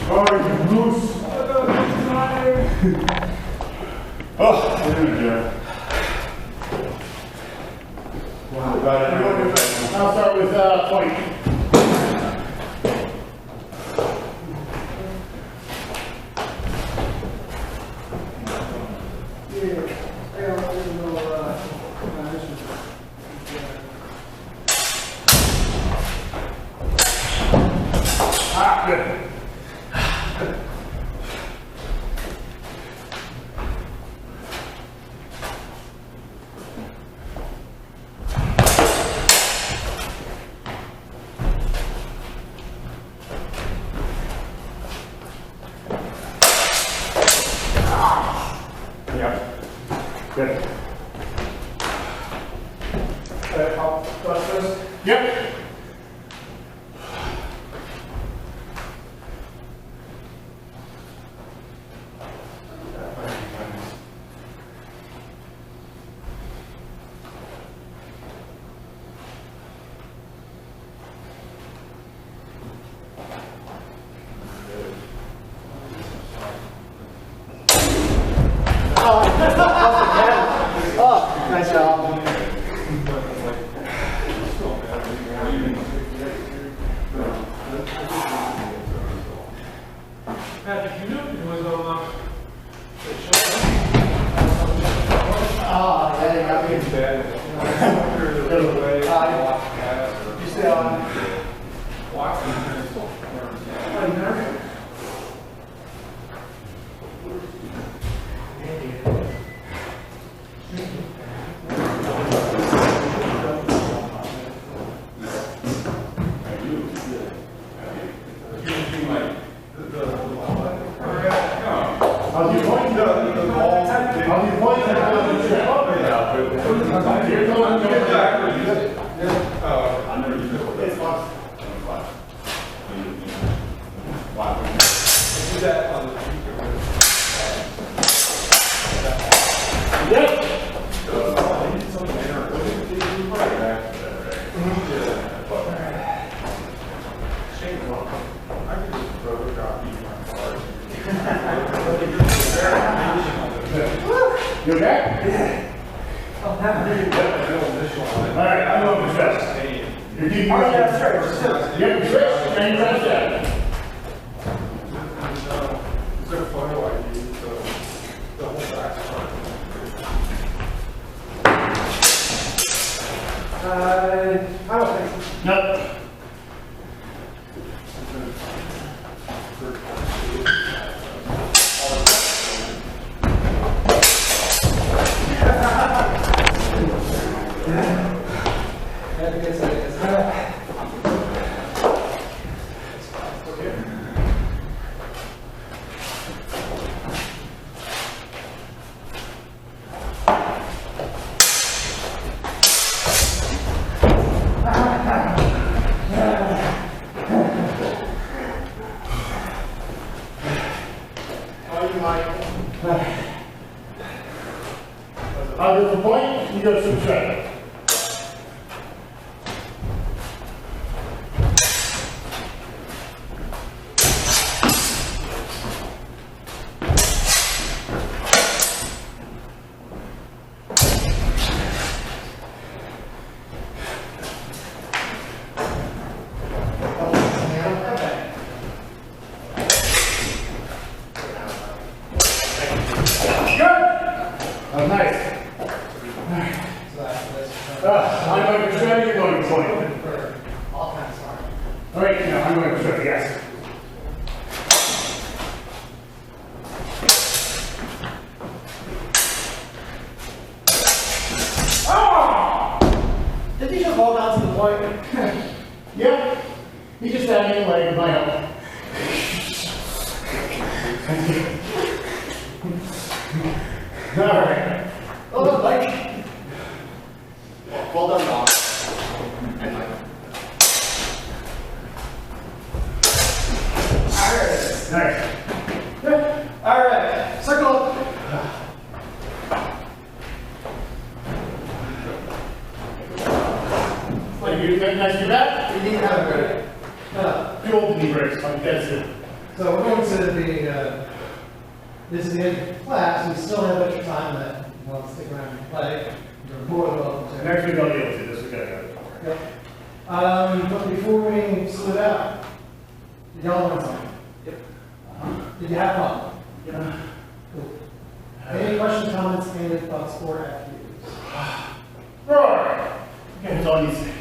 Oh, you loose. Oh, there we go. About it. Good. I'll thrust this. Yep. Oh, nice job. Patrick, you know it was on Ah, yeah, you got me. You stay on. How's your point? How's your point? You're going to get back. I never used it. It's fun. Do that on the Yep. You okay? All Alright, I'm going to stretch. You're keeping Oh, yeah, stretch. Yep, stretch, and press that. Is there a photo ID? The whole back's part. I don't think so. No. I'll get the point, you go some Stretto. Oh, nice. I'm going to Stretto, you're going to point. For all kinds of stuff. All right, now I'm going to Stretto, yes. Did he just hold on to the point? Yep. He just had me like with my help. All right. Oh, look, like. Well done, Doc. And Mike. Nice. All right, circle. Like you nice to back? You need to have a break. You old knee brace, like that's it. So we're going to the, this is the end of class. We still have extra time that you want to stick around and play. You're more than welcome to. Next week I'll be able to, this week I got it. Yep. But before we split out, did y'all learn something? Yep. Did you have fun? Yeah. Cool. Any questions, comments, and thoughts or activities? Roar! Okay, that's all you say.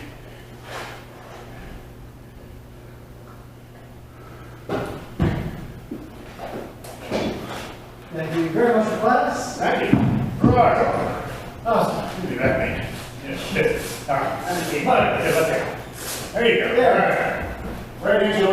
Thank you very much for class. Thank you. Roar! Awesome. You do that, man. Yeah, shit. All right. There you go. Yeah. All right. Ready to